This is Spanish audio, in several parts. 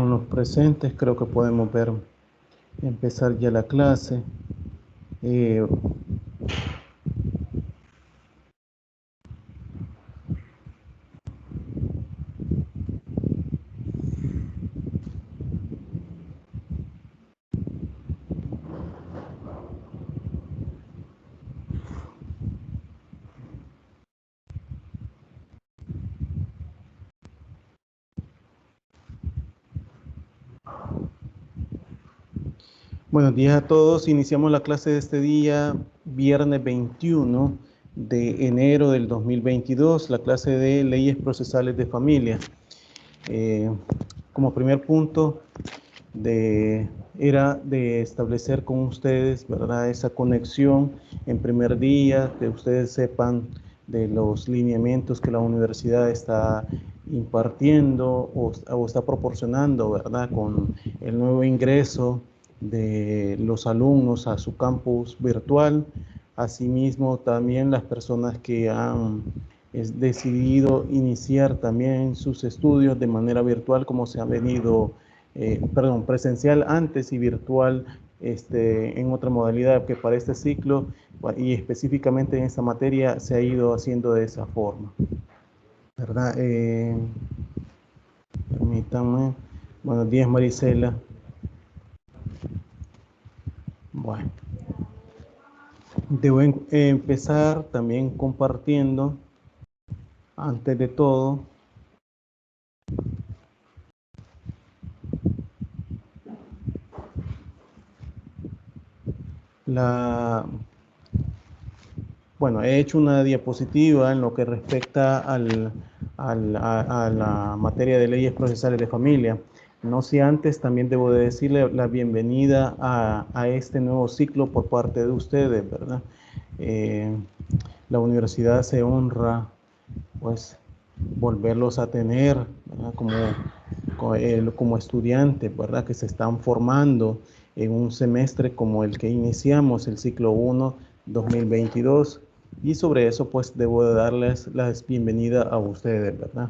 con los presentes, creo que podemos empezar ya la clase. Buenos días a todos. Iniciamos la clase de este día, viernes 21 de enero del 2022, la clase de Leyes Procesales de Familia. Como primer punto era de establecer con ustedes, ¿verdad?, esa conexión en primer día, que ustedes sepan de los lineamientos que la universidad está impartiendo o está proporcionando, ¿verdad?, con el nuevo ingreso de los alumnos a su campus virtual. Asimismo, también las personas que han decidido iniciar también sus estudios de manera virtual, como se ha venido, presencial antes y virtual en otra modalidad, que para este ciclo y específicamente en esta materia se ha ido haciendo de esa forma, ¿verdad? Permítanme. Buenos días, Marisela. Bueno, debo empezar también compartiendo, antes de todo, bueno, he hecho una diapositiva en lo que respecta a la materia de leyes procesales de familia. No sé, antes también debo de decirle la bienvenida a este nuevo ciclo por parte de ustedes, ¿verdad? La universidad se honra, pues, volverlos a tener, ¿verdad?, como estudiantes, ¿verdad?, que se están formando en un semestre como el que iniciamos, el ciclo 1 2022. Y sobre eso, pues, debo de darles la bienvenida a ustedes, ¿verdad?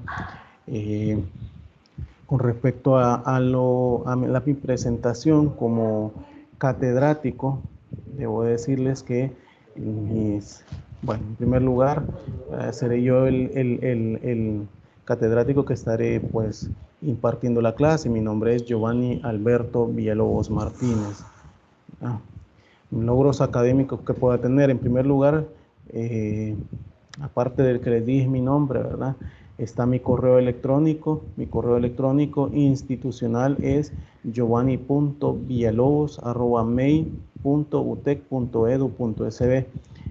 Con respecto a mi presentación como catedrático, debo decirles que bueno, en primer lugar, seré yo el catedrático que estaré, pues, impartiendo la clase. Mi nombre es Giovanni Alberto Villalobos Martínez. Logros académicos que pueda tener, en primer lugar, aparte del que les dije mi nombre, ¿verdad?, está mi correo electrónico. Mi correo electrónico institucional es giovanni.villalobos@mail.utec.edu.sb.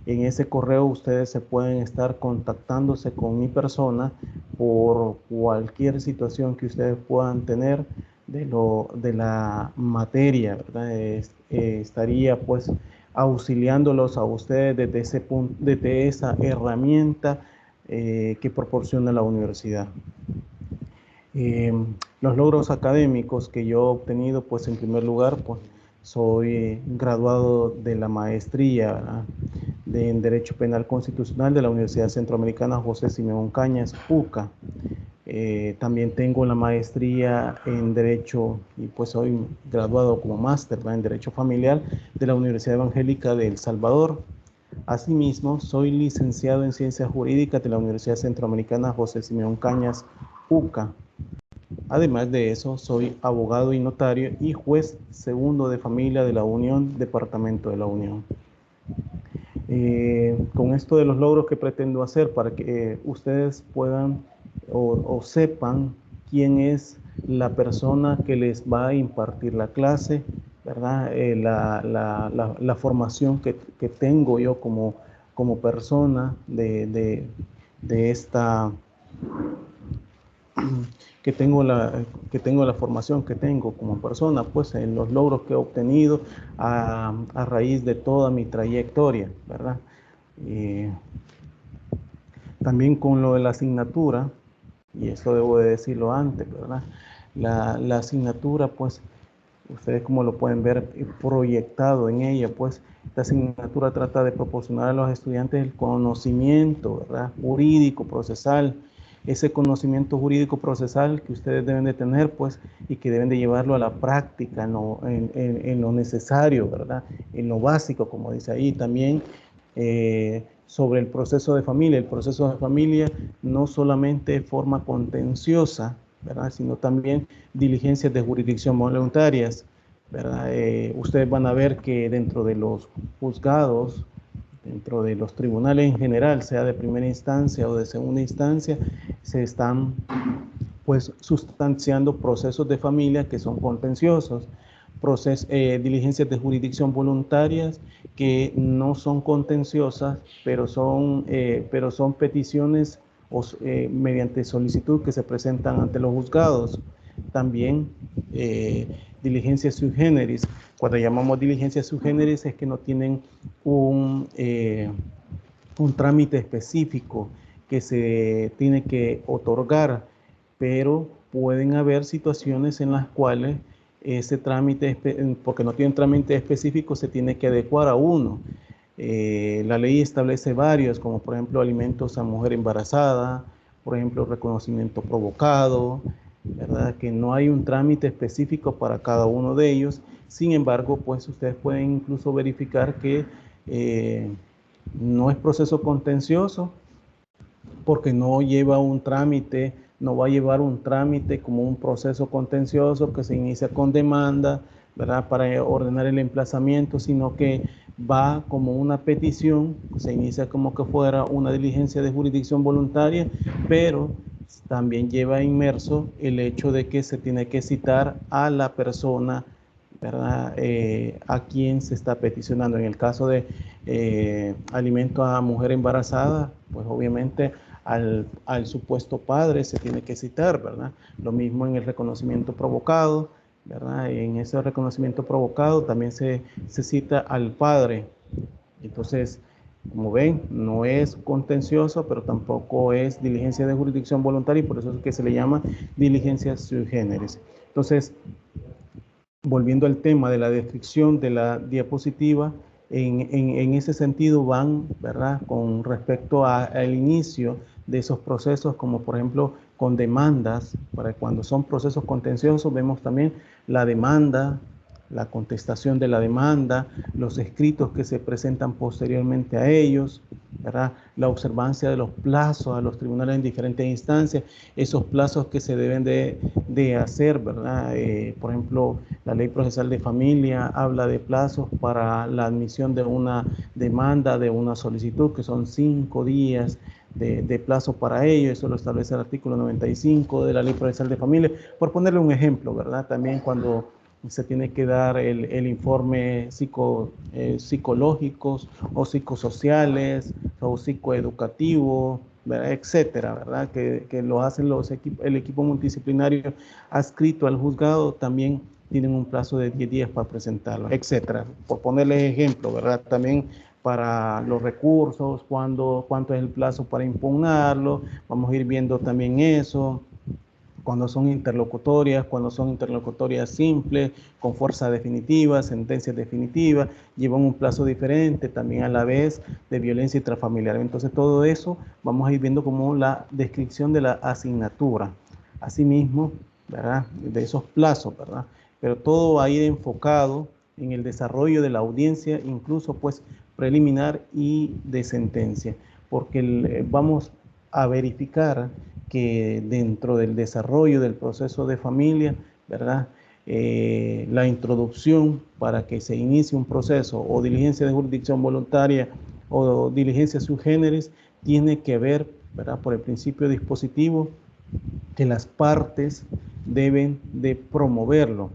En ese correo ustedes se pueden estar contactándose con mi persona por cualquier situación que ustedes puedan tener de la materia, ¿verdad? Estaría, pues, auxiliándolos a ustedes desde ese punto, desde esa herramienta que proporciona la universidad. Los logros académicos que yo he obtenido, pues, en primer lugar, pues, soy graduado de la maestría, ¿verdad?, en Derecho Penal Constitucional de la Universidad Centroamericana José Simeón Cañas, UCA. También tengo la maestría en Derecho y, pues, soy graduado como máster, ¿verdad?, en Derecho Familiar de la Universidad Evangélica de El Salvador. Asimismo, soy licenciado en Ciencias Jurídicas de la Universidad Centroamericana José Simeón Cañas, UCA. Además de eso, soy abogado y notario y juez segundo de familia de la Unión, Departamento de la Unión. Con esto de los logros que pretendo hacer para que ustedes puedan o sepan quién es la persona que les va a impartir la clase, ¿verdad? La formación que tengo yo como persona de esta... que tengo la formación que tengo como persona, pues, en los logros que he obtenido a raíz de toda mi trayectoria, ¿verdad? También con lo de la asignatura, y eso debo de decirlo antes, ¿verdad? La asignatura, pues, ustedes como lo pueden ver proyectado en ella, pues, esta asignatura trata de proporcionar a los estudiantes el conocimiento, ¿verdad?, jurídico, procesal, ese conocimiento jurídico procesal que ustedes deben de tener, pues, y que deben de llevarlo a la práctica, en lo necesario, ¿verdad? En lo básico, como dice ahí. También sobre el proceso de familia. El proceso de familia no solamente forma contenciosa, ¿verdad? Sino también diligencias de jurisdicción voluntarias, ¿verdad? Ustedes van a ver que dentro de los juzgados, dentro de los tribunales en general, sea de primera instancia o de segunda instancia, se están pues sustanciando procesos de familia que son contenciosos, diligencias de jurisdicción voluntarias que no son contenciosas, pero son peticiones mediante solicitud que se presentan ante los juzgados. También diligencias sui generis. Cuando llamamos diligencias sui generis es que no tienen un trámite específico que se tiene que otorgar, pero pueden haber situaciones en las cuales ese trámite, porque no tienen trámite específico, se tiene que adecuar a uno. La ley establece varios, como por ejemplo alimentos a mujer embarazada, por ejemplo reconocimiento provocado, ¿verdad? Que no hay un trámite específico para cada uno de ellos. Sin embargo, pues ustedes pueden incluso verificar que no es proceso contencioso porque no lleva un trámite, no va a llevar un trámite como un proceso contencioso que se inicia con demanda, ¿verdad? Para ordenar el emplazamiento, sino que va como una petición, se inicia como que fuera una diligencia de jurisdicción voluntaria, pero también lleva inmerso el hecho de que se tiene que citar a la persona, ¿verdad? A quien se está peticionando. En el caso de alimento a mujer embarazada, pues obviamente al supuesto padre se tiene que citar, ¿verdad? Lo mismo en el reconocimiento provocado, ¿verdad? En ese reconocimiento provocado también se cita al padre. Entonces, como ven, no es contencioso, pero tampoco es diligencia de jurisdicción voluntaria y por eso es que se le llama diligencia sui generis. Entonces, volviendo al tema de la descripción de la diapositiva, en ese sentido van, ¿verdad? Con respecto al inicio de esos procesos, como por ejemplo con demandas, para cuando son procesos contenciosos, vemos también la demanda, la contestación de la demanda, los escritos que se presentan posteriormente a ellos, ¿verdad? La observancia de los plazos a los tribunales en diferentes instancias, esos plazos que se deben de hacer, ¿verdad? Por ejemplo, la ley procesal de familia habla de plazos para la admisión de una demanda, de una solicitud, que son 5 días de plazo para ello. Eso lo establece el artículo 95 de la ley procesal de familia, por ponerle un ejemplo, ¿verdad? También cuando se tiene que dar el informe psicológicos o psicosociales o psicoeducativo, ¿verdad? Etcétera, ¿verdad? Que lo hacen el equipo multidisciplinario adscrito al juzgado, también tienen un plazo de 10 días para presentarlo, etcétera. Por ponerles ejemplo, ¿verdad? También para los recursos, cuánto es el plazo para impugnarlo, vamos a ir viendo también eso. Cuando son interlocutorias simples, con fuerza definitiva, sentencias definitivas, llevan un plazo diferente, también a la vez de violencia intrafamiliar. Entonces todo eso vamos a ir viendo como la descripción de la asignatura. Asimismo, ¿verdad? De esos plazos, ¿verdad? Pero todo va a ir enfocado en el desarrollo de la audiencia, incluso pues preliminar y de sentencia, porque vamos a verificar que dentro del desarrollo del proceso de familia, ¿verdad? La introducción para que se inicie un proceso o diligencia de jurisdicción voluntaria o diligencia sui generis tiene que ver, ¿verdad? Por el principio dispositivo que las partes deben de promoverlo.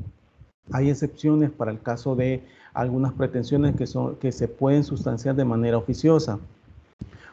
Hay excepciones para el caso de algunas pretensiones que se pueden sustanciar de manera oficiosa.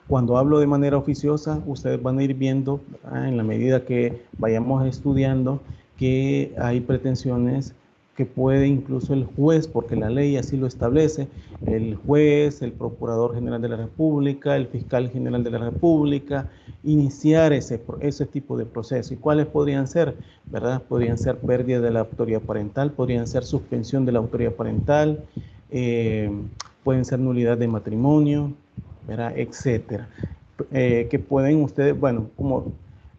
Cuando hablo de manera oficiosa, ustedes van a ir viendo, en la medida que vayamos estudiando, que hay pretensiones que puede incluso el juez, porque la ley así lo establece, el juez, el Procurador General de la República, el Fiscal General de la República, iniciar ese tipo de proceso. ¿Y cuáles podrían ser? ¿Verdad? Podrían ser pérdida de la autoridad parental, podrían ser suspensión de la autoridad parental, pueden ser nulidad de matrimonio, ¿verdad? Etcétera. Que pueden ustedes, bueno, como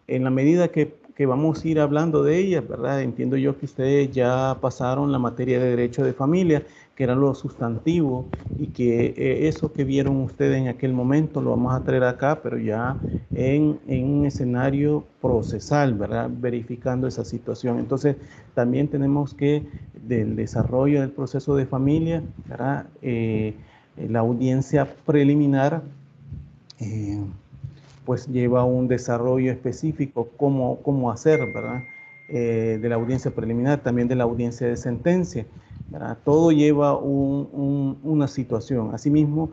en la medida que vamos a ir hablando de ellas, ¿verdad? Entiendo yo que ustedes ya pasaron la materia de derecho de familia, que era lo sustantivo, y que eso que vieron ustedes en aquel momento lo vamos a traer acá, pero ya en un escenario procesal, ¿verdad? Verificando esa situación. Entonces, también tenemos que, del desarrollo del proceso de familia, ¿verdad? La audiencia preliminar, pues lleva un desarrollo específico, cómo hacer, ¿verdad? De la audiencia preliminar, también de la audiencia de sentencia, ¿verdad? Todo lleva una situación. Asimismo,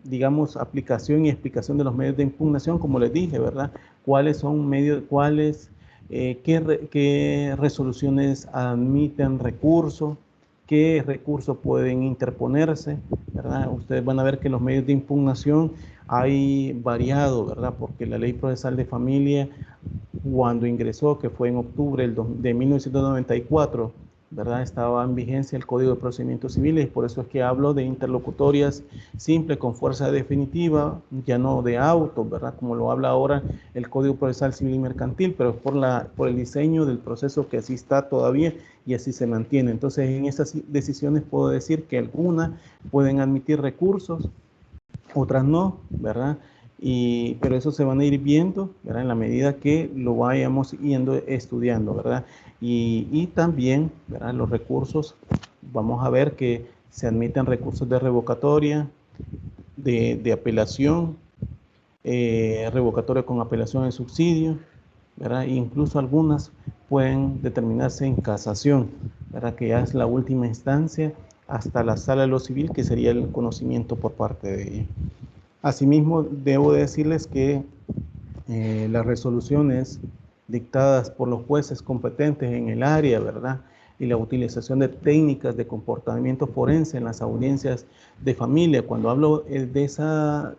digamos, aplicación y explicación de los medios de impugnación, como les dije, ¿verdad? ¿Cuáles son medios, qué resoluciones admiten recursos? ¿Qué recursos pueden interponerse? ¿Verdad? Ustedes van a ver que los medios de impugnación hay variado, ¿verdad? Porque la Ley Procesal de Familia, cuando ingresó, que fue en octubre de 1994, ¿verdad? Estaba en vigencia el Código de Procedimientos Civiles, y por eso es que hablo de interlocutorias simples con fuerza definitiva, ya no de auto, ¿verdad? Como lo habla ahora el Código Procesal Civil y Mercantil, pero es por el diseño del proceso que así está todavía y así se mantiene. Entonces, en esas decisiones puedo decir que algunas pueden admitir recursos, otras no, ¿verdad? Pero eso se van a ir viendo, ¿verdad? En la medida que lo vayamos yendo estudiando, ¿verdad? Y también, ¿verdad? Los recursos, vamos a ver que se admiten recursos de revocatoria, de apelación, revocatoria con apelación en subsidio, ¿verdad? E incluso algunas pueden determinarse en casación, ¿verdad? Que ya es la última instancia hasta la sala de lo civil, que sería el conocimiento por parte de ella. Asimismo, debo decirles que las resoluciones dictadas por los jueces competentes en el área, ¿verdad? Y la utilización de técnicas de comportamiento forense en las audiencias de familia. Cuando hablo de esa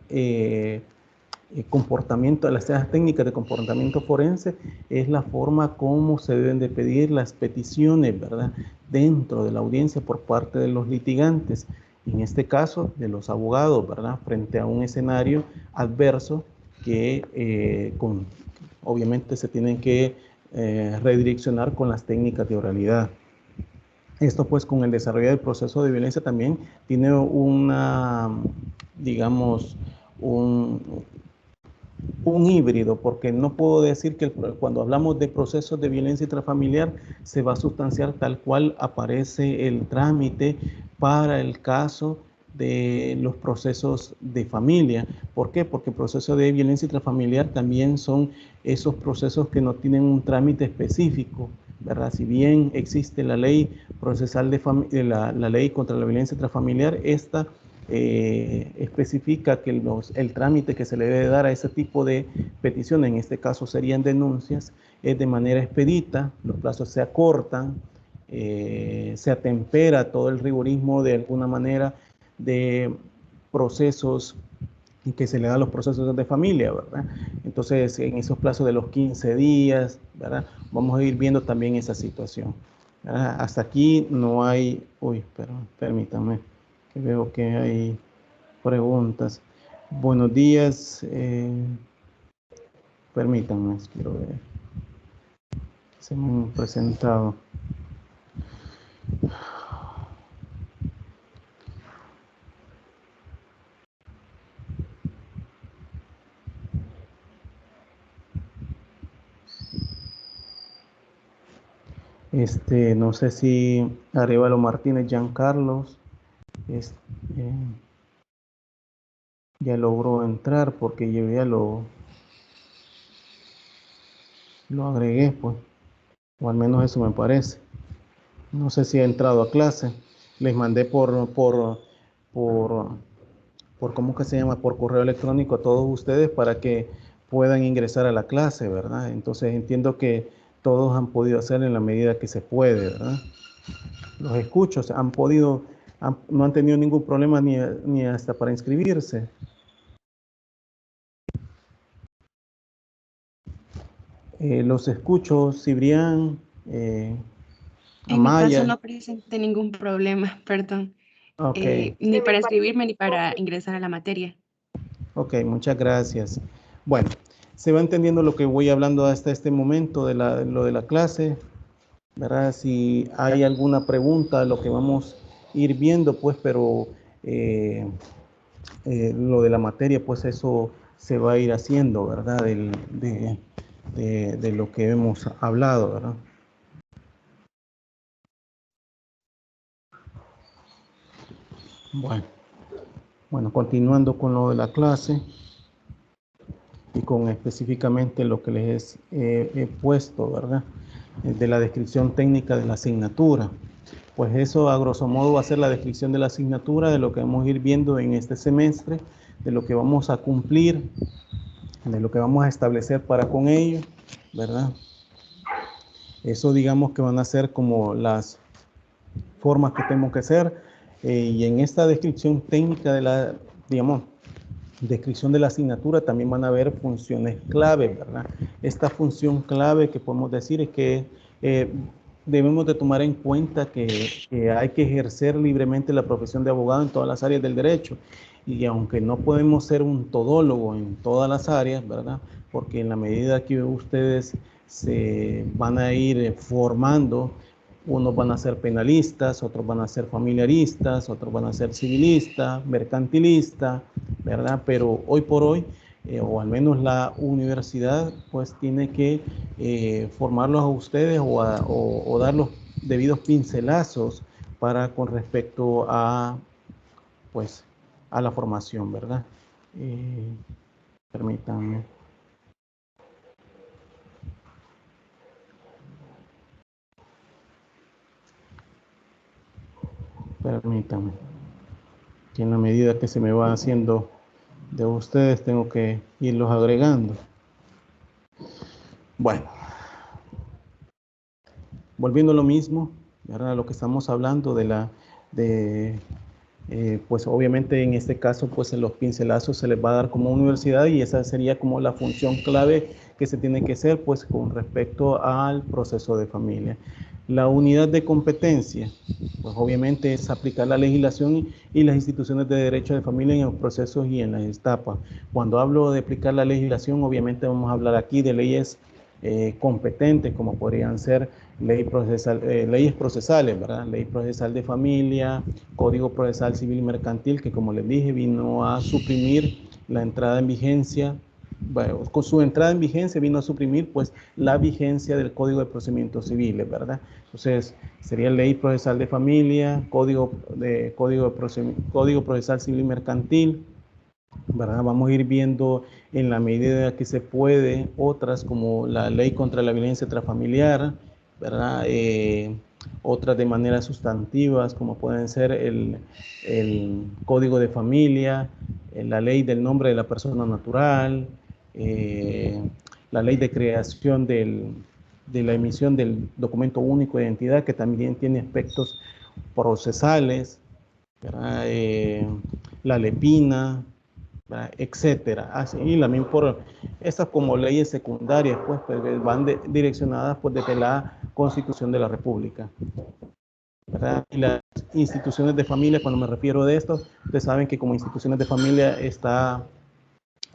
comportamiento, esas técnicas de comportamiento forense, es la forma como se deben de pedir las peticiones, ¿verdad? Dentro de la audiencia por parte de los litigantes. En este caso, de los abogados, ¿verdad? Frente a un escenario adverso que obviamente se tienen que redireccionar con las técnicas de oralidad. Esto pues con el desarrollo del proceso de violencia también tiene digamos, un híbrido, porque no puedo decir que cuando hablamos de procesos de violencia intrafamiliar se va a sustanciar tal cual aparece el trámite para el caso de los procesos de familia. ¿Por qué? Porque el proceso de violencia intrafamiliar también son esos procesos que no tienen un trámite específico, ¿verdad? Si bien existe la ley procesal la ley contra la violencia intrafamiliar, esta especifica que el trámite que se le debe dar a ese tipo de peticiones, en este caso serían denuncias, es de manera expedita, los plazos se acortan, se atempera todo el rigorismo de alguna manera de procesos que se le da a los procesos de familia, ¿verdad? Entonces, en esos plazos de los 15 días, ¿verdad? Vamos a ir viendo también esa situación, ¿verdad? Hasta aquí no hay, pero permítanme, que veo que hay preguntas. Buenos días, permítanme, quiero ver, se me han presentado. No sé si Arevalo Martínez Giancarlos ya logró entrar, porque yo ya lo agregué, pues, o al menos eso me parece. No sé si ha entrado a clase. Les mandé por ¿cómo que se llama? Por correo electrónico a todos ustedes para que puedan ingresar a la clase, ¿verdad? Entonces entiendo que todos han podido hacer en la medida que se puede, ¿verdad? Los escucho, han podido, no han tenido ningún problema ni hasta para inscribirse. Los escucho, Cibrián, En mi caso Amaya. no presenté ningún problema, perdón. Ok. Ni para inscribirme ni para ingresar a la materia. Ok, muchas gracias. Bueno, ¿Se va entendiendo lo que voy hablando hasta este momento de lo de la clase? ¿Verdad? Si hay alguna pregunta, lo que vamos a ir viendo, pues, pero lo de la materia, pues eso se va a ir haciendo, ¿verdad? De lo que hemos hablado, ¿verdad? Bueno, continuando con lo de la clase y con específicamente lo que les he puesto, ¿verdad? De la descripción técnica de la asignatura. Pues eso a grosso modo va a ser la descripción de la asignatura, de lo que vamos a ir viendo en este semestre, de lo que vamos a cumplir, de lo que vamos a establecer para con ello, ¿verdad? Eso digamos que van a ser como las formas que tenemos que hacer, y en esta descripción técnica de la, digamos, descripción de la asignatura también van a haber funciones clave, ¿verdad? Esta función clave que podemos decir es que debemos de tomar en cuenta que hay que ejercer libremente la profesión de abogado en todas las áreas del derecho, y aunque no podemos ser un todólogo en todas las áreas, ¿verdad? Porque en la medida que ustedes se van a ir formando, unos van a ser penalistas, otros van a ser familiaristas, otros van a ser civilistas, mercantilistas, ¿verdad? Pero hoy por hoy, o al menos la universidad, pues tiene que formarlos a ustedes o dar los debidos pincelazos para con respecto a, pues, a la formación, ¿verdad? Permítanme. Permítanme. Que en la medida que se me va haciendo de ustedes, tengo que irlos agregando. Bueno, volviendo a lo mismo, ¿verdad? Lo que estamos hablando pues obviamente en este caso, pues en los pincelazos se les va a dar como universidad, y esa sería como la función clave que se tiene que hacer, pues con respecto al proceso de familia. La unidad de competencia, pues obviamente es aplicar la legislación y las instituciones de derecho de familia en los procesos y en las etapas. Cuando hablo de aplicar la legislación, obviamente vamos a hablar aquí de leyes competentes, como podrían ser leyes procesales, ¿verdad? Ley procesal de familia, Código Procesal Civil y Mercantil, que como les dije, vino a suprimir la entrada en vigencia. Bueno, con su entrada en vigencia vino a suprimir pues la vigencia del Código de Procedimientos Civiles, ¿verdad? Entonces sería Ley Procesal de Familia, Código Procesal Civil y Mercantil, ¿verdad? Vamos a ir viendo en la medida que se puede otras como la Ley contra la Violencia Intrafamiliar, ¿verdad? Otras de manera sustantivas como pueden ser el Código de Familia, la Ley del Nombre de la Persona Natural, la Ley de creación de la emisión del Documento Único de Identidad, que también tiene aspectos procesales, ¿verdad? La LEPINA, etcétera. Así, y también por estas como leyes secundarias, pues van direccionadas pues, desde la Constitución de la República, ¿verdad? Y las instituciones de familia, cuando me refiero a esto, ustedes saben que como instituciones de familia está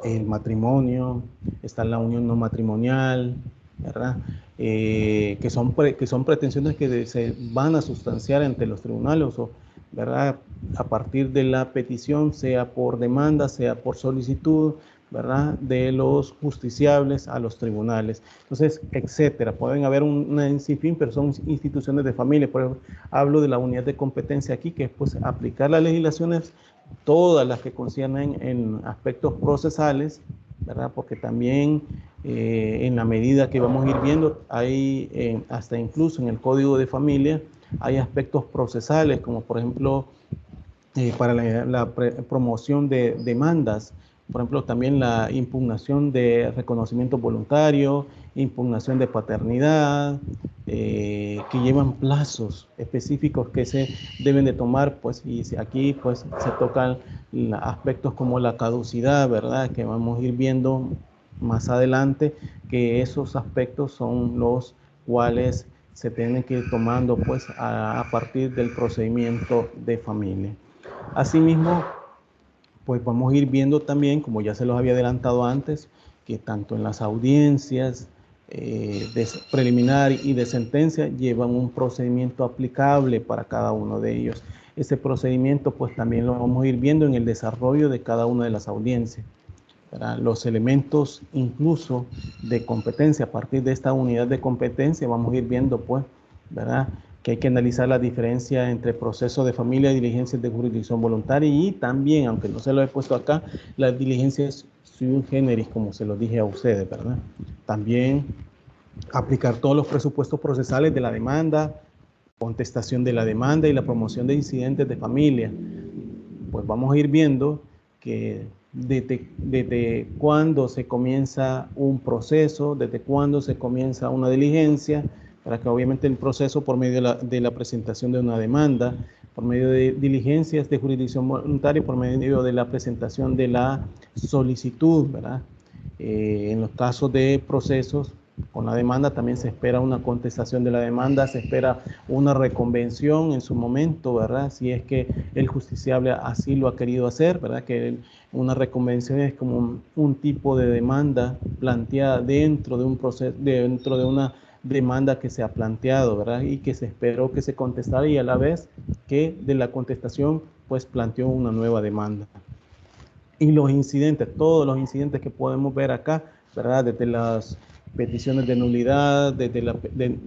el matrimonio, está la unión no matrimonial, ¿verdad? Que son pretensiones que se van a sustanciar ante los tribunales, ¿verdad? A partir de la petición, sea por demanda, sea por solicitud, ¿verdad? De los justiciables a los tribunales. Entonces, etcétera. Pueden haber un sinfín, pero son instituciones de familia. Por ejemplo, hablo de la unidad de competencia aquí, que es pues aplicar las legislaciones, todas las que conciernen en aspectos procesales, ¿verdad? Porque también en la medida que vamos a ir viendo, hay hasta incluso en el Código de Familia, hay aspectos procesales, como por ejemplo, para la promoción de demandas, por ejemplo, también la impugnación de reconocimiento voluntario, impugnación de paternidad, que llevan plazos específicos que se deben de tomar, pues, y aquí pues se tocan aspectos como la caducidad, ¿verdad? Que vamos a ir viendo más adelante, que esos aspectos son los cuales se tienen que ir tomando pues a partir del procedimiento de familia. Asimismo, pues vamos a ir viendo también, como ya se los había adelantado antes, que tanto en las audiencias de preliminar y de sentencia llevan un procedimiento aplicable para cada uno de ellos. Ese procedimiento pues también lo vamos a ir viendo en el desarrollo de cada una de las audiencias, ¿verdad? Los elementos incluso de competencia, a partir de esta unidad de competencia vamos a ir viendo pues, ¿verdad?, que hay que analizar la diferencia entre proceso de familia y diligencias de jurisdicción voluntaria, y también, aunque no se lo he puesto acá, las diligencias sui generis, como se lo dije a ustedes, ¿verdad? También aplicar todos los presupuestos procesales de la demanda, contestación de la demanda y la promoción de incidentes de familia. Pues vamos a ir viendo que desde cuándo se comienza un proceso, desde cuándo se comienza una diligencia, para que obviamente el proceso por medio de la presentación de una demanda, por medio de diligencias de jurisdicción voluntaria, por medio de la presentación de la solicitud, ¿verdad? En los casos de procesos con la demanda también se espera una contestación de la demanda, se espera una reconvención en su momento, ¿verdad? Si es que el justiciable así lo ha querido hacer, ¿verdad? Que una reconvención es como un tipo de demanda planteada dentro de un proceso, dentro de una demanda que se ha planteado, ¿verdad? Y que se esperó que se contestara, y a la vez que de la contestación pues planteó una nueva demanda. Y los incidentes, todos los incidentes que podemos ver acá, ¿verdad? Desde las peticiones de nulidad, desde la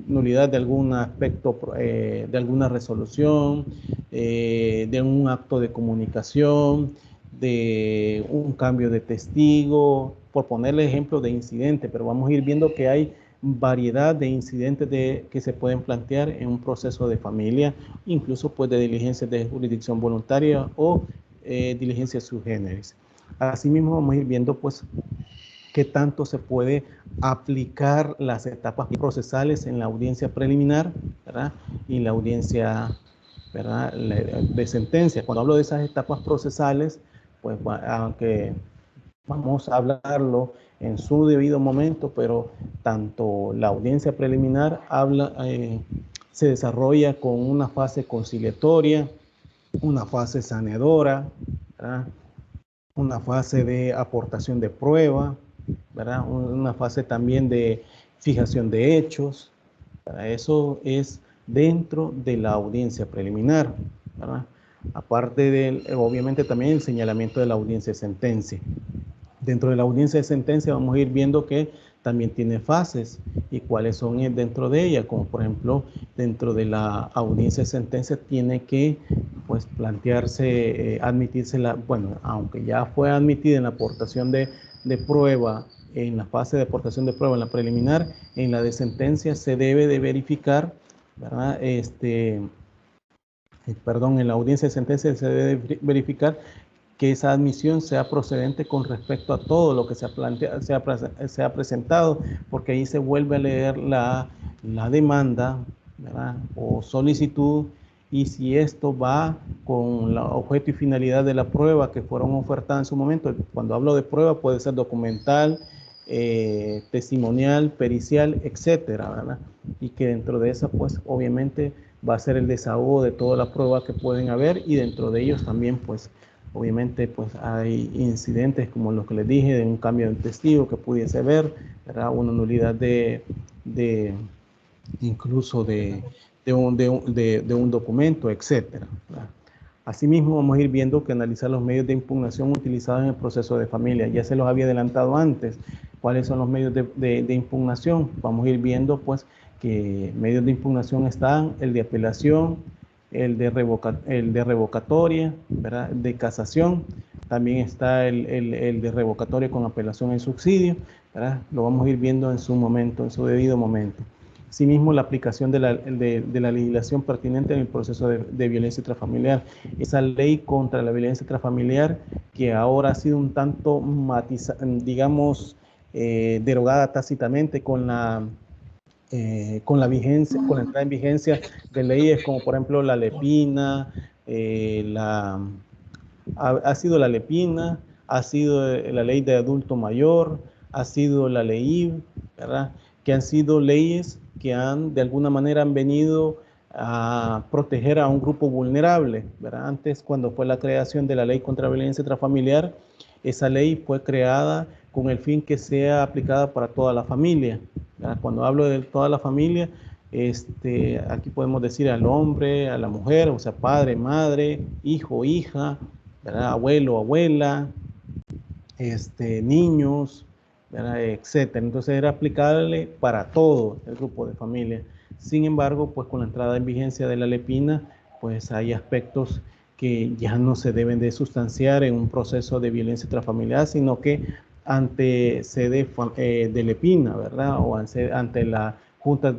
nulidad de algún aspecto, de alguna resolución, de un acto de comunicación, de un cambio de testigo, por ponerle ejemplo de incidentes, pero vamos a ir viendo que hay variedad de incidentes que se pueden plantear en un proceso de familia, incluso pues de diligencias de jurisdicción voluntaria o diligencias sui generis. Asimismo vamos a ir viendo pues qué tanto se puede aplicar las etapas procesales en la audiencia preliminar, ¿verdad?, y la audiencia, ¿verdad?, de sentencia. Cuando hablo de esas etapas procesales, pues aunque vamos a hablarlo en su debido momento, pero tanto la audiencia preliminar se desarrolla con una fase conciliatoria, una fase saneadora, ¿verdad?, una fase de aportación de prueba, ¿verdad?, una fase también de fijación de hechos, ¿verdad? Eso es dentro de la audiencia preliminar, ¿verdad? Aparte de, obviamente, también el señalamiento de la audiencia de sentencia. Dentro de la audiencia de sentencia vamos a ir viendo que también tiene fases y cuáles son dentro de ella, como por ejemplo dentro de la audiencia de sentencia tiene que pues plantearse, admitirse bueno, aunque ya fue admitida en la aportación de prueba, en la fase de aportación de prueba en la preliminar, en la de sentencia se debe de verificar, ¿verdad? Perdón, en la audiencia de sentencia se debe de verificar que esa admisión sea procedente con respecto a todo lo que se ha presentado, porque ahí se vuelve a leer la demanda, ¿verdad?, o solicitud, y si esto va con el objeto y finalidad de la prueba que fueron ofertadas en su momento. Cuando hablo de prueba puede ser documental, testimonial, pericial, etcétera, ¿verdad? Y que dentro de esa pues obviamente va a ser el desahogo de todas las pruebas que pueden haber, y dentro de ellos también pues obviamente pues hay incidentes como los que les dije, de un cambio de testigo que pudiese haber, ¿verdad?, una nulidad incluso de un documento, etcétera, ¿verdad? Asimismo vamos a ir viendo que analizar los medios de impugnación utilizados en el proceso de familia. Ya se los había adelantado antes. ¿Cuáles son los medios de impugnación? Vamos a ir viendo pues que medios de impugnación están el de apelación, el de revocatoria, ¿verdad?, de casación. También está el de revocatoria con apelación en subsidio, ¿verdad? Lo vamos a ir viendo en su momento, en su debido momento. Asimismo, la aplicación de la legislación pertinente en el proceso de violencia intrafamiliar. Esa ley contra la violencia intrafamiliar que ahora ha sido un tanto digamos, derogada tácitamente con la vigencia, con la entrada en vigencia de leyes como por ejemplo la Lepina, ha sido la Lepina, ha sido la ley de adulto mayor, ha sido la ley, ¿verdad?, que han sido leyes que de alguna manera han venido a proteger a un grupo vulnerable, ¿verdad? Antes, cuando fue la creación de la ley contra la violencia intrafamiliar, esa ley fue creada con el fin que sea aplicada para toda la familia, ¿verdad? Cuando hablo de toda la familia, aquí podemos decir al hombre, a la mujer, o sea, padre, madre, hijo, hija, ¿verdad? Abuelo, abuela, niños, ¿verdad? Etcétera. Entonces era aplicable para todo el grupo de familia. Sin embargo, pues con la entrada en vigencia de la LEPINA, pues hay aspectos que ya no se deben de sustanciar en un proceso de violencia intrafamiliar, sino que ante sede de LEPINA, ¿verdad? O ante las juntas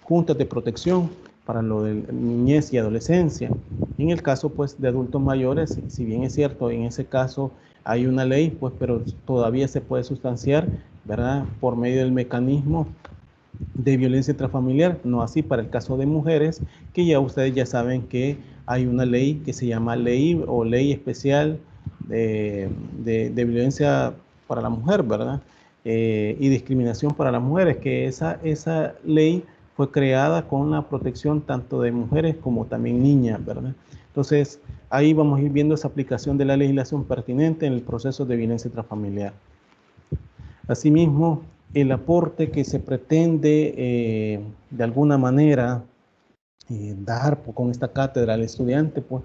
juntas de protección para lo de niñez y adolescencia. En el caso, pues, de adultos mayores, si bien es cierto, en ese caso hay una ley, pues, pero todavía se puede sustanciar, ¿verdad? Por medio del mecanismo de violencia intrafamiliar, no así para el caso de mujeres, que ya ustedes ya saben que hay una ley que se llama ley o ley especial de violencia para la mujer, ¿verdad? Y discriminación para las mujeres, que esa ley fue creada con la protección tanto de mujeres como también niñas, ¿verdad? Entonces, ahí vamos a ir viendo esa aplicación de la legislación pertinente en el proceso de violencia intrafamiliar. Asimismo, el aporte que se pretende de alguna manera dar con esta cátedra al estudiante, pues,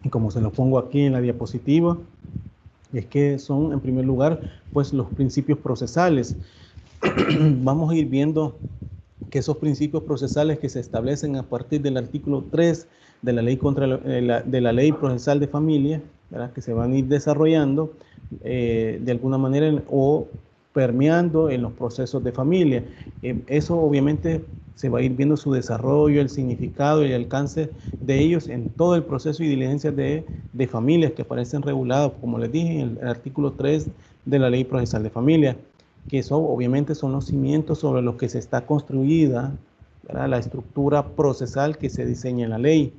y como se lo pongo aquí en la diapositiva, es que son, en primer lugar, pues los principios procesales. Vamos a ir viendo que esos principios procesales que se establecen a partir del artículo 3 de la ley de la ley procesal de familia, ¿verdad? Que se van a ir desarrollando de alguna manera o permeando en los procesos de familia. Eso obviamente se va a ir viendo su desarrollo, el significado y el alcance de ellos en todo el proceso y diligencias de familias que aparecen regulados, como les dije, en el artículo 3 de la ley procesal de familia, que eso obviamente son los cimientos sobre los que se está construida, ¿verdad? La estructura procesal que se diseña en la ley.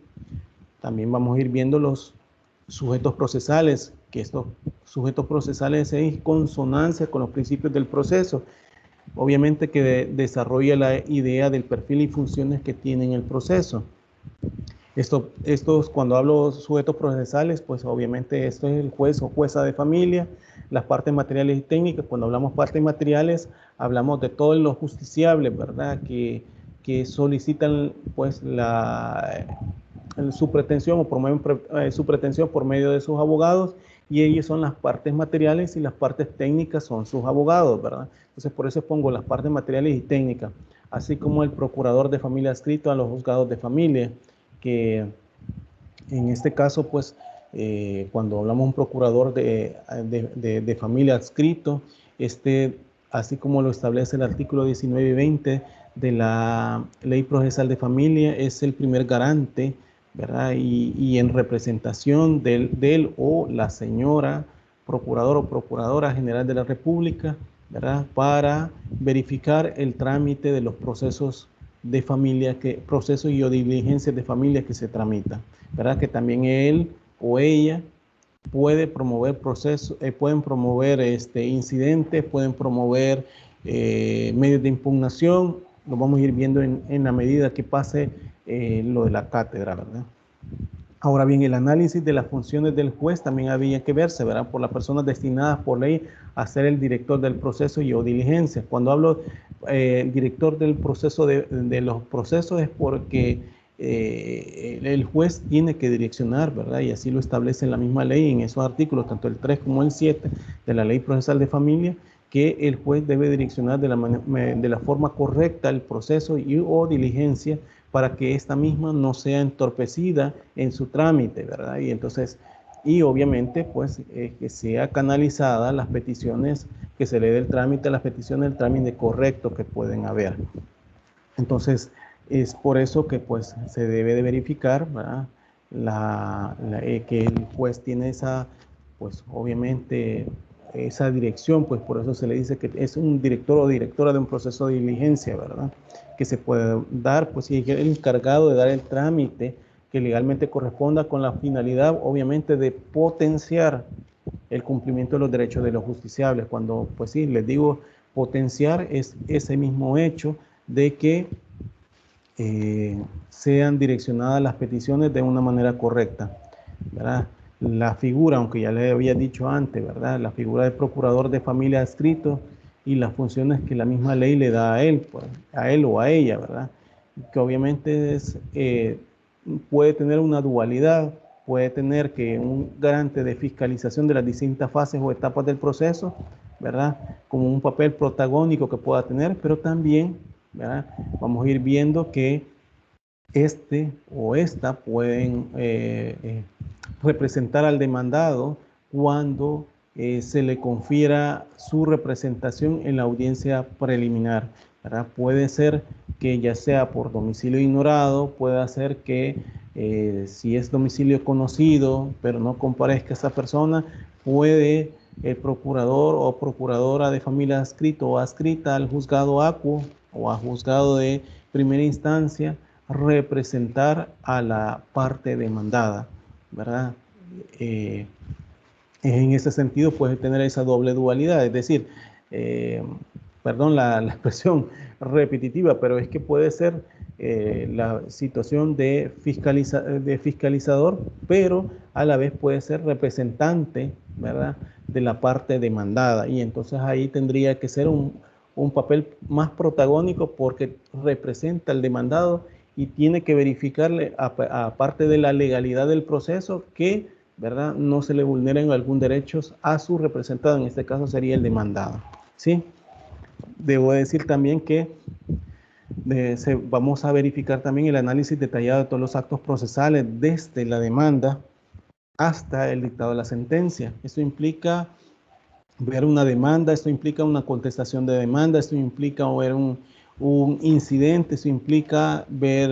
También vamos a ir viendo los sujetos procesales, que estos sujetos procesales es en consonancia con los principios del proceso. Obviamente que desarrolla la idea del perfil y funciones que tiene el proceso. Estos, cuando hablo de sujetos procesales, pues obviamente esto es el juez o jueza de familia, las partes materiales y técnicas. Cuando hablamos partes materiales, hablamos de todos los justiciables, ¿verdad? Que solicitan, pues, su pretensión o promueven su pretensión por medio de sus abogados, y ellos son las partes materiales y las partes técnicas son sus abogados, ¿verdad? Entonces, por eso pongo las partes materiales y técnicas, así como el procurador de familia adscrito a los juzgados de familia, que en este caso, pues, cuando hablamos de un procurador de familia adscrito, así como lo establece el artículo 19 y 20 de la Ley Procesal de Familia, es el primer garante, ¿verdad? Y en representación del o la señora procurador o procuradora general de la República, ¿verdad? Para verificar el trámite de los procesos de familia, procesos y o diligencias de familia que se tramitan, ¿verdad? Que también él o ella puede promover procesos, pueden promover incidentes, pueden promover medios de impugnación. Lo vamos a ir viendo en la medida que pase lo de la cátedra, ¿verdad? Ahora bien, el análisis de las funciones del juez también había que verse, ¿verdad? Por las personas destinadas por ley a ser el director del proceso y o diligencia. Cuando hablo el director del proceso de los procesos es porque el juez tiene que direccionar, ¿verdad? Y así lo establece la misma ley en esos artículos, tanto el 3 como el 7 de la Ley Procesal de Familia, que el juez debe direccionar de la forma correcta el proceso y o diligencia para que esta misma no sea entorpecida en su trámite, ¿verdad? Y entonces, y obviamente, pues, que sea canalizada las peticiones que se le dé el trámite, las peticiones del trámite correcto que pueden haber. Entonces, es por eso que, pues, se debe de verificar, ¿verdad? Que el juez tiene esa, pues, obviamente, esa dirección, pues por eso se le dice que es un director o directora de un proceso de diligencia, ¿verdad? Que se puede dar, pues, si es el encargado de dar el trámite que legalmente corresponda con la finalidad, obviamente, de potenciar el cumplimiento de los derechos de los justiciables. Cuando, pues sí, les digo, potenciar es ese mismo hecho de que sean direccionadas las peticiones de una manera correcta, ¿verdad? la figura, aunque ya le había dicho antes, ¿verdad? La figura del procurador de familia adscrito y las funciones que la misma ley le da a él, pues, a él o a ella, ¿verdad? Que obviamente puede tener una dualidad, puede tener que un garante de fiscalización de las distintas fases o etapas del proceso, ¿verdad? Como un papel protagónico que pueda tener, pero también, ¿verdad? Vamos a ir viendo que este o esta pueden representar al demandado cuando se le confiera su representación en la audiencia preliminar, ¿verdad? Puede ser que ya sea por domicilio ignorado, puede ser que si es domicilio conocido, pero no comparezca esa persona, puede el procurador o procuradora de familia adscrito o adscrita al juzgado acuo o a juzgado de primera instancia representar a la parte demandada, ¿verdad? En ese sentido puede tener esa doble dualidad, es decir, perdón la expresión repetitiva, pero es que puede ser la situación de fiscalizador, pero a la vez puede ser representante, ¿verdad?, de la parte demandada, y entonces ahí tendría que ser un papel más protagónico porque representa al demandado y tiene que verificarle, aparte de la legalidad del proceso, que, ¿verdad?, no se le vulneren algún derecho a su representado, en este caso sería el demandado, ¿sí? Debo decir también que vamos a verificar también el análisis detallado de todos los actos procesales desde la demanda hasta el dictado de la sentencia. Esto implica ver una demanda, esto implica una contestación de demanda, esto implica ver un incidente, esto implica ver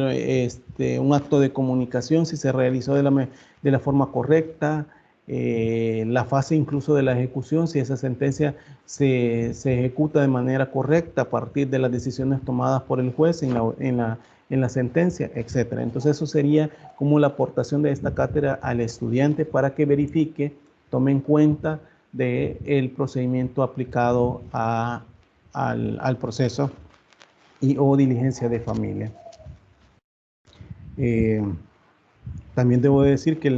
un acto de comunicación, si se realizó de la forma correcta, la fase incluso de la ejecución, si esa sentencia se ejecuta de manera correcta a partir de las decisiones tomadas por el juez en la sentencia, etc. Entonces eso sería como la aportación de esta cátedra al estudiante para que verifique, tome en cuenta del procedimiento aplicado al proceso o diligencia de familia. También debo decir que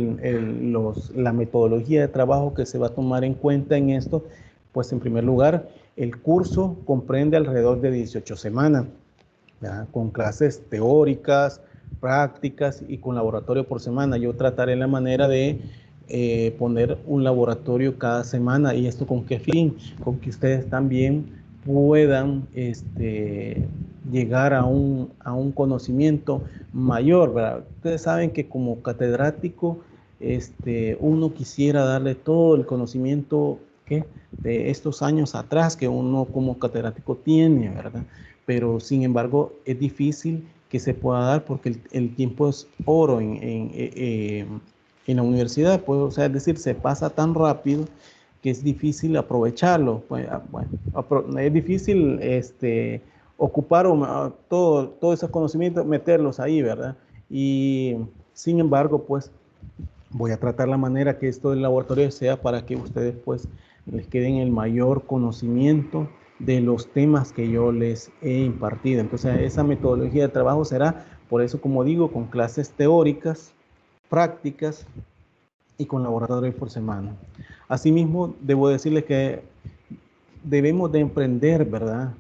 la metodología de trabajo que se va a tomar en cuenta en esto, pues en primer lugar, el curso comprende alrededor de 18 semanas, ¿verdad?, con clases teóricas, prácticas y con laboratorio por semana. Yo trataré la manera de poner un laboratorio cada semana. ¿Y esto con qué fin? Con que ustedes también puedan llegar a un conocimiento mayor, ¿verdad? Ustedes saben que como catedrático uno quisiera darle todo el conocimiento de estos años atrás que uno como catedrático tiene, ¿verdad? Pero sin embargo es difícil que se pueda dar porque el tiempo es oro en la universidad, pues, o sea, es decir, se pasa tan rápido que es difícil aprovecharlo. Pues, bueno, es difícil ocupar todos esos conocimientos, meterlos ahí, ¿verdad? Y sin embargo, pues, voy a tratar la manera que esto del laboratorio sea para que ustedes, pues, les queden el mayor conocimiento de los temas que yo les he impartido. Entonces, esa metodología de trabajo será, por eso, como digo, con clases teóricas, prácticas y con laboratorios por semana. Asimismo, debo decirles que debemos de emprender, ¿verdad?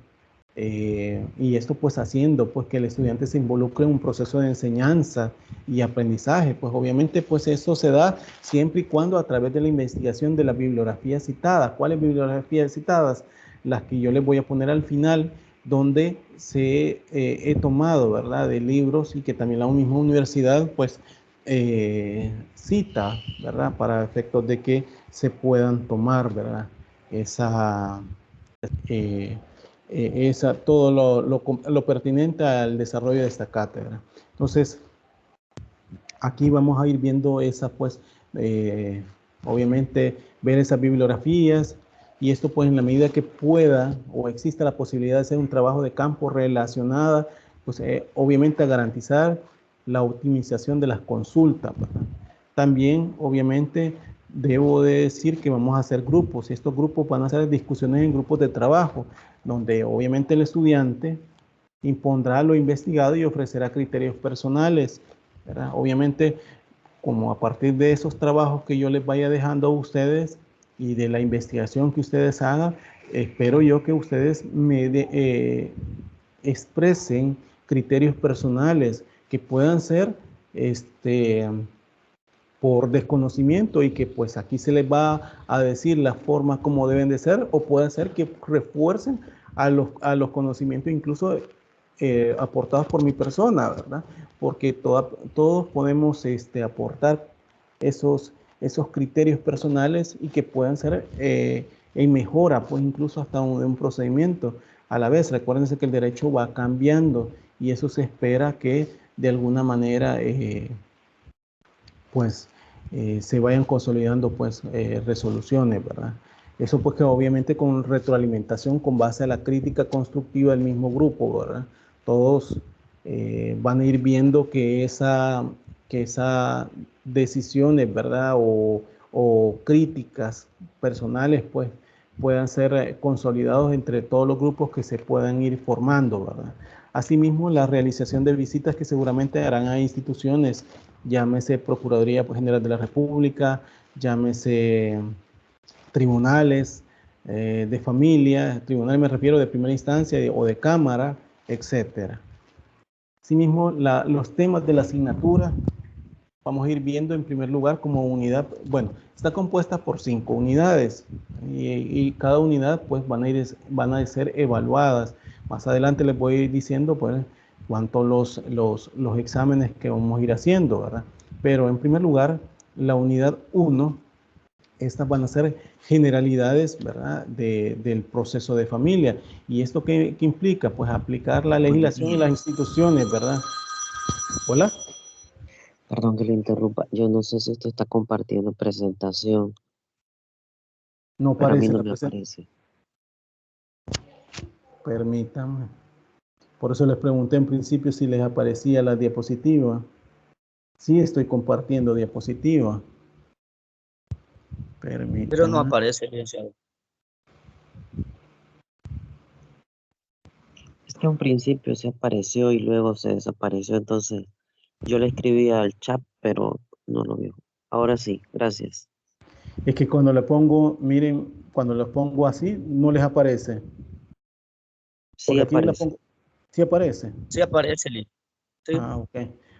Y esto pues haciendo pues que el estudiante se involucre en un proceso de enseñanza y aprendizaje, pues obviamente pues eso se da siempre y cuando a través de la investigación de las bibliografías citadas. ¿Cuáles bibliografías citadas? Las que yo les voy a poner al final, donde he tomado, ¿verdad?, de libros y que también la misma universidad pues cita, ¿verdad?, para efectos de que se puedan tomar, ¿verdad?, todo lo pertinente al desarrollo de esta cátedra. Entonces, aquí vamos a ir viendo pues, obviamente, ver esas bibliografías, y esto pues en la medida que pueda o exista la posibilidad de hacer un trabajo de campo relacionada, pues obviamente a garantizar la optimización de las consultas, ¿verdad? También, obviamente, debo de decir que vamos a hacer grupos, y estos grupos van a ser discusiones en grupos de trabajo, donde obviamente el estudiante impondrá lo investigado y ofrecerá criterios personales, ¿verdad? Obviamente como a partir de esos trabajos que yo les vaya dejando a ustedes y de la investigación que ustedes hagan, espero yo que ustedes me expresen criterios personales que puedan ser por desconocimiento, y que pues aquí se les va a decir la forma como deben de ser, o puede ser que refuercen a los conocimientos incluso aportados por mi persona, ¿verdad? Porque todos podemos aportar esos criterios personales y que puedan ser en mejora, pues incluso hasta un procedimiento a la vez. Recuérdense que el derecho va cambiando y eso se espera que de alguna manera pues se vayan consolidando pues resoluciones, ¿verdad? Eso pues que obviamente con retroalimentación con base a la crítica constructiva del mismo grupo, ¿verdad? Todos van a ir viendo que esa decisiones, ¿verdad? O críticas personales pues puedan ser consolidados entre todos los grupos que se puedan ir formando, ¿verdad? Asimismo, la realización de visitas que seguramente harán a instituciones, llámese Procuraduría General de la República, llámese tribunales de familia, tribunales me refiero de primera instancia o de cámara, etcétera. Asimismo, los temas de la asignatura, vamos a ir viendo en primer lugar como unidad, bueno, está compuesta por 5 unidades y cada unidad pues van a ser evaluadas. Más adelante les voy a ir diciendo pues cuántos los exámenes que vamos a ir haciendo, ¿verdad? Pero en primer lugar, la unidad 1, estas van a ser generalidades, ¿verdad? Del proceso de familia. ¿Y esto qué implica? Pues aplicar la legislación y las instituciones, ¿verdad? Hola. Perdón que le interrumpa. Yo no sé si usted está compartiendo presentación, No pero a mí parece no la me presentación. aparece. Permítanme. Por eso les pregunté en principio si les aparecía la diapositiva. Sí, estoy compartiendo diapositiva. Permítanme. Pero no aparece, licenciado. Es que a un principio se apareció y luego se desapareció, entonces yo le escribí al chat, pero no lo vio. Ahora sí, gracias. Es que cuando le pongo, miren, cuando lo pongo así, no les aparece. Sí Porque aquí la aparece. pongo, sí aparece. Sí aparece, sí. Ah, ok.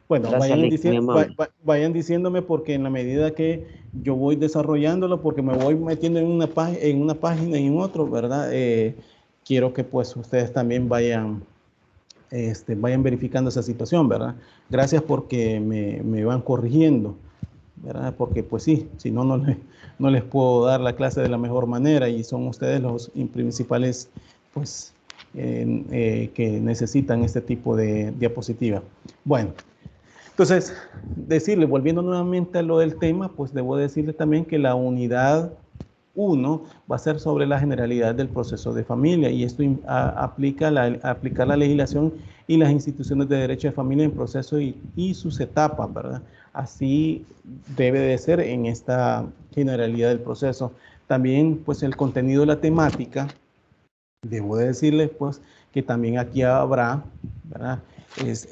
Bueno, Gracias, muy amable. vayan diciéndome, porque en la medida que yo voy desarrollándolo, porque me voy metiendo en una página y en otro, ¿verdad? Quiero que pues ustedes también vayan verificando esa situación, ¿verdad? Gracias porque me van corrigiendo, ¿verdad? Porque pues sí, si no, no les puedo dar la clase de la mejor manera, y son ustedes los principales pues que necesitan este tipo de diapositiva. Bueno, entonces, volviendo nuevamente a lo del tema, pues debo decirle también que la unidad 1 va a ser sobre la generalidad del proceso de familia, y esto aplicar la legislación y las instituciones de derecho de familia en proceso y sus etapas, ¿verdad? Así debe de ser en esta generalidad del proceso. También, pues, el contenido de la temática, debo de decirles, pues, que también aquí habrá, ¿verdad? Es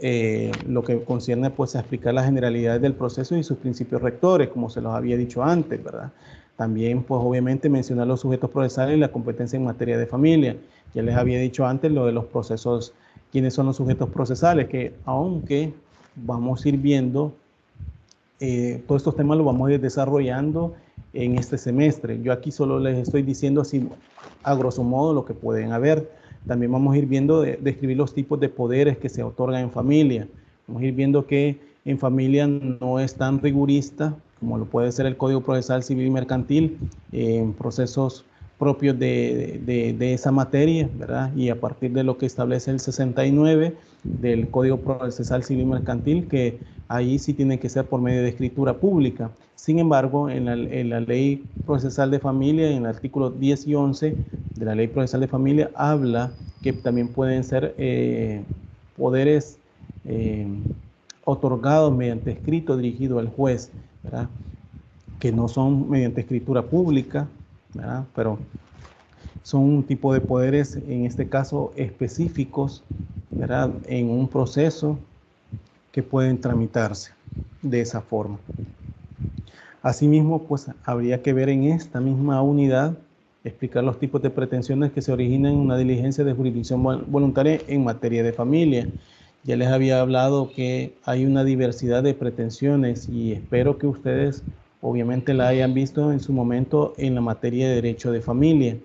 lo que concierne, pues, a explicar las generalidades del proceso y sus principios rectores, como se los había dicho antes, ¿verdad? También, pues, obviamente mencionar los sujetos procesales y la competencia en materia de familia. Ya les había dicho antes lo de los procesos, quiénes son los sujetos procesales, que aunque vamos a ir viendo, todos estos temas los vamos a ir desarrollando en este semestre. Yo aquí solo les estoy diciendo así, a grosso modo, lo que pueden haber. También vamos a ir viendo, describir los tipos de poderes que se otorgan en familia. Vamos a ir viendo que en familia no es tan rigurista como lo puede ser el Código Procesal Civil y Mercantil, en procesos propios de esa materia, ¿verdad? Y a partir de lo que establece el 69 del Código Procesal Civil y Mercantil, que ahí sí tiene que ser por medio de escritura pública. Sin embargo, en la Ley Procesal de Familia, en el artículo 10 y 11 de la Ley Procesal de Familia, habla que también pueden ser poderes otorgados mediante escrito dirigido al juez, ¿verdad? Que no son mediante escritura pública, ¿verdad? Pero son un tipo de poderes, en este caso específicos, ¿verdad? En un proceso que pueden tramitarse de esa forma. Asimismo, pues habría que ver en esta misma unidad, explicar los tipos de pretensiones que se originan en una diligencia de jurisdicción voluntaria en materia de familia. Ya les había hablado que hay una diversidad de pretensiones y espero que ustedes obviamente la hayan visto en su momento en la materia de derecho de familia,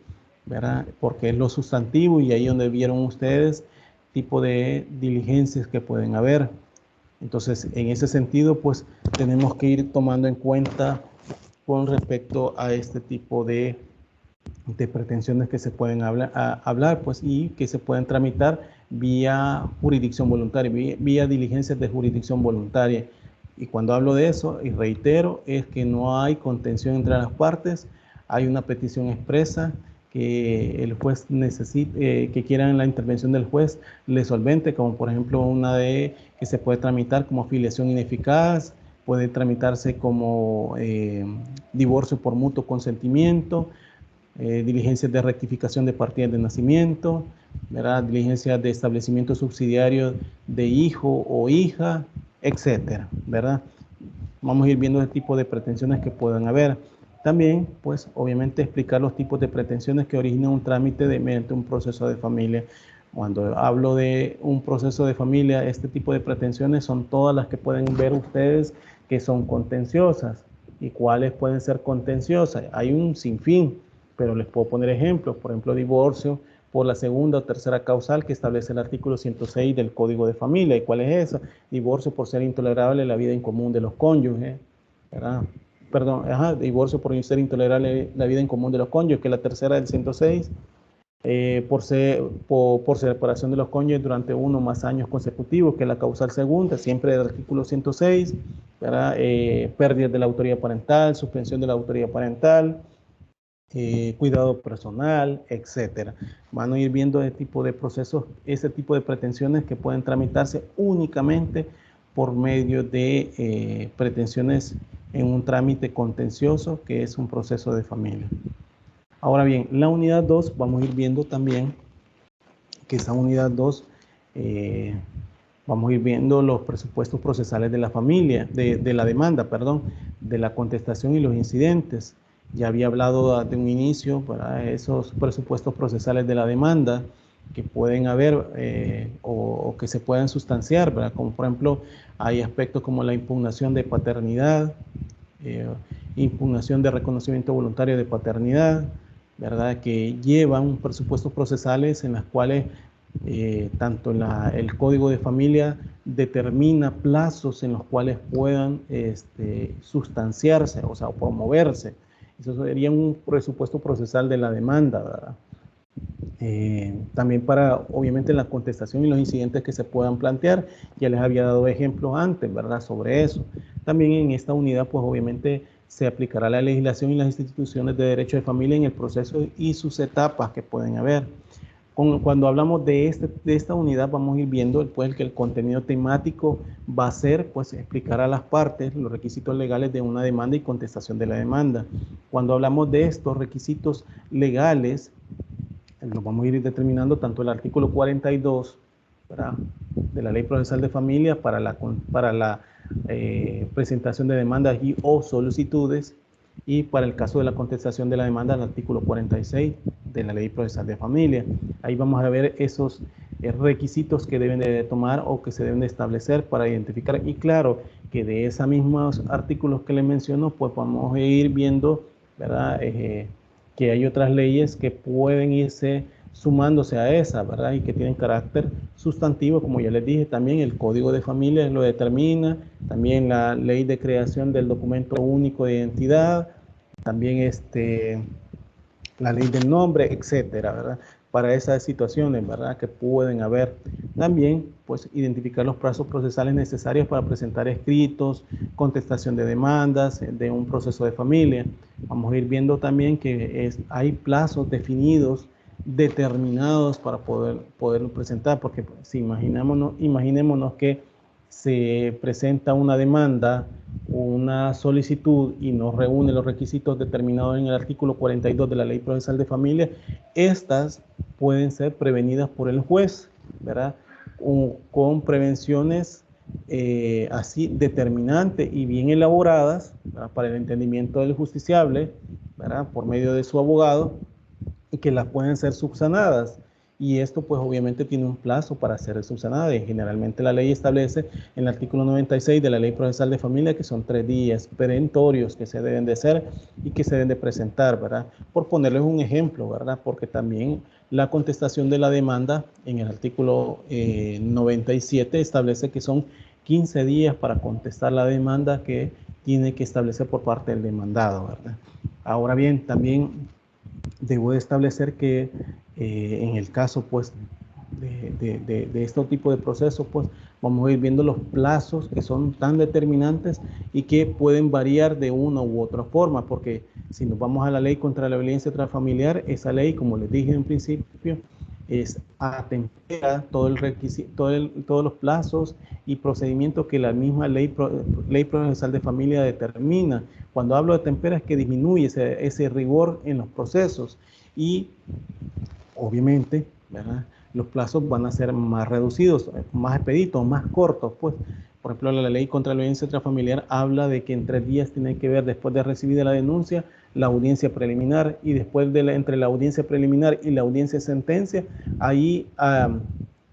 ¿verdad? Porque es lo sustantivo y ahí donde vieron ustedes tipo de diligencias que pueden haber. Entonces, en ese sentido, pues tenemos que ir tomando en cuenta con respecto a este tipo de pretensiones que se pueden hablar, pues, y que se pueden tramitar vía jurisdicción voluntaria, vía diligencias de jurisdicción voluntaria. Y cuando hablo de eso, y reitero, es que no hay contención entre las partes, hay una petición expresa que el juez necesite, que quieran la intervención del juez le solvente, como por ejemplo una de que se puede tramitar como filiación ineficaz, puede tramitarse como divorcio por mutuo consentimiento, diligencias de rectificación de partidas de nacimiento, ¿verdad? Diligencias de establecimiento subsidiario de hijo o hija, etcétera, ¿verdad? Vamos a ir viendo el tipo de pretensiones que puedan haber. También, pues, obviamente explicar los tipos de pretensiones que originan un trámite mediante un proceso de familia. Cuando hablo de un proceso de familia, este tipo de pretensiones son todas las que pueden ver ustedes que son contenciosas. ¿Y cuáles pueden ser contenciosas? Hay un sinfín, pero les puedo poner ejemplos. Por ejemplo, divorcio por la segunda o tercera causal que establece el artículo 106 del Código de Familia. ¿Y cuál es eso? Divorcio por ser intolerable la vida en común de los cónyuges, ¿verdad? Perdón, divorcio por ser intolerable la vida en común de los cónyuges, que es la tercera del 106, por separación de los cónyuges durante 1 o más años consecutivos, que es la causal segunda, siempre del artículo 106, ¿verdad? Pérdida de la autoridad parental, suspensión de la autoridad parental, cuidado personal, etcétera. Van a ir viendo ese tipo de procesos, ese tipo de pretensiones que pueden tramitarse únicamente por medio de pretensiones en un trámite contencioso, que es un proceso de familia. Ahora bien, la unidad 2, vamos a ir viendo también que esa unidad 2, vamos a ir viendo los presupuestos procesales de la familia, de la demanda, perdón, de la contestación y los incidentes. Ya había hablado de un inicio para esos presupuestos procesales de la demanda que pueden haber o que se puedan sustanciar, ¿verdad? Como por ejemplo, hay aspectos como la impugnación de paternidad, impugnación de reconocimiento voluntario de paternidad, ¿verdad? Que llevan presupuestos procesales en las cuales tanto el Código de Familia determina plazos en los cuales puedan sustanciarse, o sea, promoverse. Eso sería un presupuesto procesal de la demanda, ¿verdad? También para, obviamente, la contestación y los incidentes que se puedan plantear. Ya les había dado ejemplos antes, ¿verdad? Sobre eso. También en esta unidad, pues, obviamente, se aplicará la legislación y las instituciones de derecho de familia en el proceso y sus etapas que pueden haber. Cuando hablamos de esta unidad, vamos a ir viendo pues, que el contenido temático va a ser, pues, explicar a las partes los requisitos legales de una demanda y contestación de la demanda. Cuando hablamos de estos requisitos legales, los vamos a ir determinando tanto el artículo 42, ¿verdad?, de la Ley Procesal de Familia para la presentación de demandas y o solicitudes, y para el caso de la contestación de la demanda, el artículo 46 de la Ley Procesal de Familia. Ahí vamos a ver esos requisitos que deben de tomar o que se deben de establecer para identificar. Y claro, que de esos mismos artículos que les menciono, pues vamos a ir viendo, ¿verdad?, que hay otras leyes que pueden irse sumándose a esa, ¿verdad?, y que tienen carácter sustantivo, como ya les dije. También el Código de Familia lo determina, también la Ley de Creación del Documento Único de Identidad, también la Ley del Nombre, etcétera, ¿verdad?, para esas situaciones, ¿verdad?, que pueden haber. También, pues, identificar los plazos procesales necesarios para presentar escritos, contestación de demandas de un proceso de familia. Vamos a ir viendo también que hay plazos definidos, determinados para poderlo presentar, porque si imaginémonos que se presenta una demanda, una solicitud y no reúne los requisitos determinados en el artículo 42 de la Ley Procesal de Familia, estas pueden ser prevenidas por el juez, ¿verdad?, con prevenciones así determinantes y bien elaboradas, ¿verdad?, para el entendimiento del justiciable, ¿verdad?, por medio de su abogado, y que las pueden ser subsanadas. Y esto pues obviamente tiene un plazo para ser subsanada, y generalmente la ley establece en el artículo 96 de la Ley Procesal de Familia que son 3 días perentorios que se deben de hacer y que se deben de presentar, ¿verdad? Por ponerles un ejemplo, ¿verdad? Porque también la contestación de la demanda en el artículo 97 establece que son 15 días para contestar la demanda que tiene que establecer por parte del demandado, ¿verdad? Ahora bien, también debo de establecer que en el caso pues de este tipo de procesos, pues vamos a ir viendo los plazos que son tan determinantes y que pueden variar de una u otra forma, porque si nos vamos a la ley contra la violencia transfamiliar, esa ley, como les dije en principio, es atempera todo el requisito, todos los plazos y procedimientos que la misma ley procesal de familia determina. Cuando hablo de tempera es que disminuye ese rigor en los procesos y obviamente, ¿verdad?, los plazos van a ser más reducidos, más expeditos, más cortos. Pues, por ejemplo, la ley contra la violencia transfamiliar habla de que en 3 días tiene que ver, después de recibida la denuncia, la audiencia preliminar, y después entre la audiencia preliminar y la audiencia de sentencia, ahí,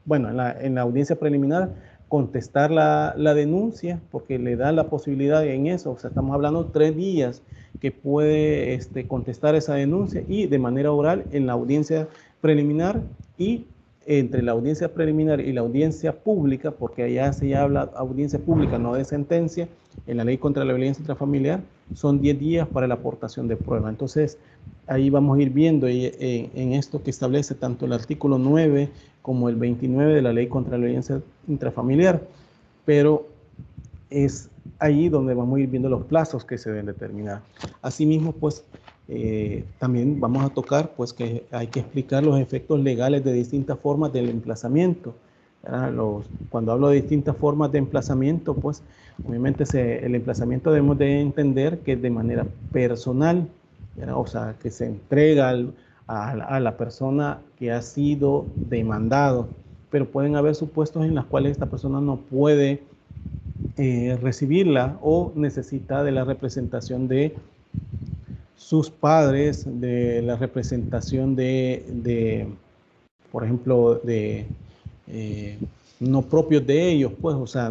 bueno, en la audiencia preliminar, contestar la denuncia, porque le da la posibilidad en eso, o sea, estamos hablando 3 días que puede contestar esa denuncia, y de manera oral en la audiencia preliminar, y entre la audiencia preliminar y la audiencia pública, porque allá se habla audiencia pública, no de sentencia, en la ley contra la violencia intrafamiliar, son 10 días para la aportación de prueba. Entonces, ahí vamos a ir viendo en esto que establece tanto el artículo 9 como el 29 de la ley contra la violencia intrafamiliar, pero es ahí donde vamos a ir viendo los plazos que se deben determinar. Asimismo, pues, también vamos a tocar pues que hay que explicar los efectos legales de distintas formas del emplazamiento. Cuando hablo de distintas formas de emplazamiento, pues obviamente el emplazamiento debemos de entender que es de manera personal, ¿verdad? O sea, que se entrega a la persona que ha sido demandado, pero pueden haber supuestos en los cuales esta persona no puede recibirla o necesita de la representación de sus padres, de la representación por ejemplo, no propios de ellos, pues, o sea,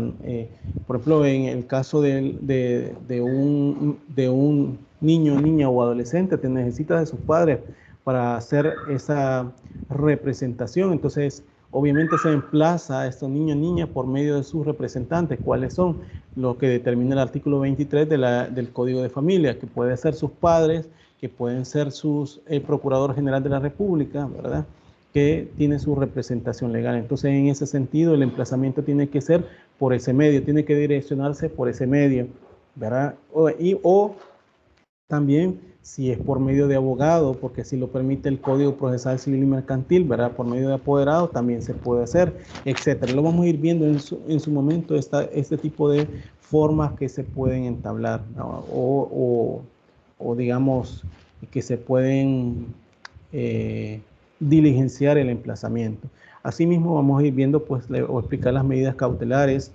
por ejemplo, en el caso de un niño, niña o adolescente, te necesita de sus padres para hacer esa representación. Entonces, obviamente se emplaza a estos niños, niñas por medio de sus representantes. ¿Cuáles son? Lo que determina el artículo 23 del Código de Familia, que puede ser sus padres, que pueden ser el Procurador General de la República, ¿verdad?, que tiene su representación legal. Entonces, en ese sentido, el emplazamiento tiene que ser por ese medio, tiene que direccionarse por ese medio, ¿verdad? O también, si es por medio de abogado, porque así lo permite el Código Procesal Civil y Mercantil, ¿verdad?, por medio de apoderado, también se puede hacer, etcétera. Lo vamos a ir viendo en su momento, este tipo de formas que se pueden entablar, ¿no?, o digamos, que se pueden diligenciar el emplazamiento. Asimismo, vamos a ir viendo, pues, o explicar las medidas cautelares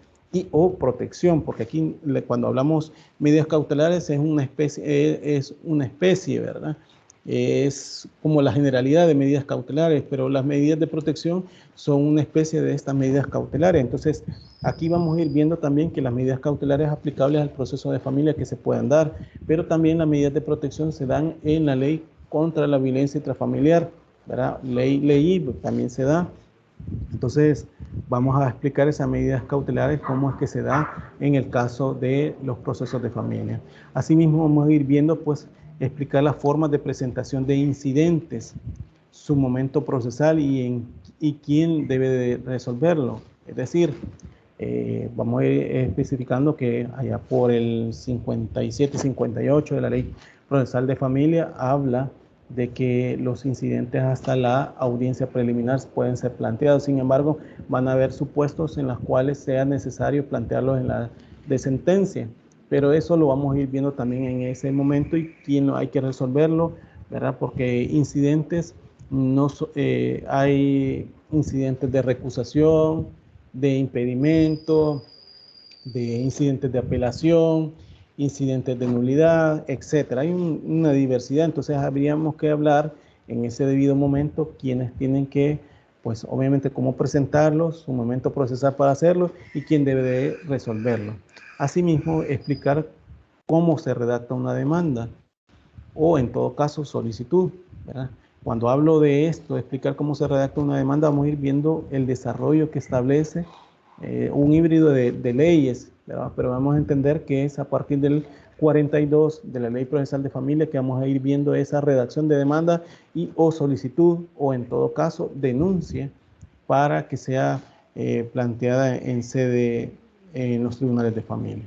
o protección, porque aquí cuando hablamos medidas cautelares es una especie, ¿verdad? Es como la generalidad de medidas cautelares, pero las medidas de protección son una especie de estas medidas cautelares. Entonces, aquí vamos a ir viendo también que las medidas cautelares aplicables al proceso de familia que se puedan dar, pero también las medidas de protección se dan en la ley contra la violencia intrafamiliar, ¿verdad? Ley también se da. Entonces, vamos a explicar esas medidas cautelares, cómo es que se da en el caso de los procesos de familia. Asimismo, vamos a ir viendo, pues, explicar las formas de presentación de incidentes, su momento procesal y quién debe de resolverlo. Es decir, vamos a ir especificando que allá por el 57-58 de la Ley Procesal de Familia habla de que los incidentes hasta la audiencia preliminar pueden ser planteados. Sin embargo, van a haber supuestos en los cuales sea necesario plantearlos en la de sentencia, pero eso lo vamos a ir viendo también en ese momento y quién hay que resolverlo, ¿verdad? Porque incidentes, hay incidentes de recusación, de impedimento, de incidentes de apelación, incidentes de nulidad, etcétera. Hay una diversidad, entonces habríamos que hablar en ese debido momento quienes tienen que, pues obviamente cómo presentarlos, su momento procesal para hacerlo y quién debe de resolverlo. Asimismo, explicar cómo se redacta una demanda o en todo caso solicitud, ¿verdad? Cuando hablo de esto, de explicar cómo se redacta una demanda, vamos a ir viendo el desarrollo que establece un híbrido de leyes, ¿verdad? Pero vamos a entender que es a partir del 42 de la Ley Procesal de Familia que vamos a ir viendo esa redacción de demanda y o solicitud o en todo caso denuncia para que sea planteada en sede en los tribunales de familia.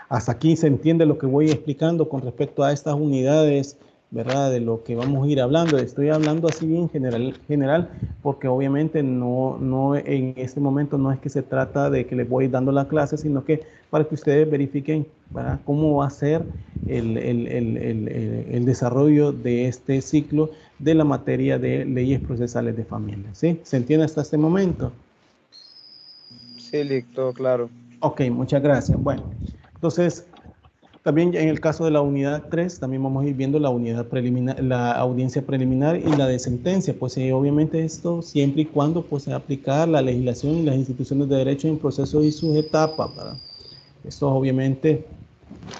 Hasta aquí se entiende lo que voy explicando con respecto a estas unidades, ¿verdad? De lo que vamos a ir hablando. Estoy hablando así bien general porque obviamente no en este momento no es que se trata de que les voy dando la clase, sino que para que ustedes verifiquen, ¿verdad?, cómo va a ser el desarrollo de este ciclo de la materia de leyes procesales de familia. ¿Sí? ¿Se entiende hasta este momento? Sí, todo claro. Ok, muchas gracias. Bueno, entonces, también en el caso de la unidad 3, también vamos a ir viendo la unidad preliminar, la audiencia preliminar y la de sentencia. Pues obviamente esto siempre y cuando pues se aplica la legislación y las instituciones de derecho en procesos y sus etapas, ¿verdad? Esto obviamente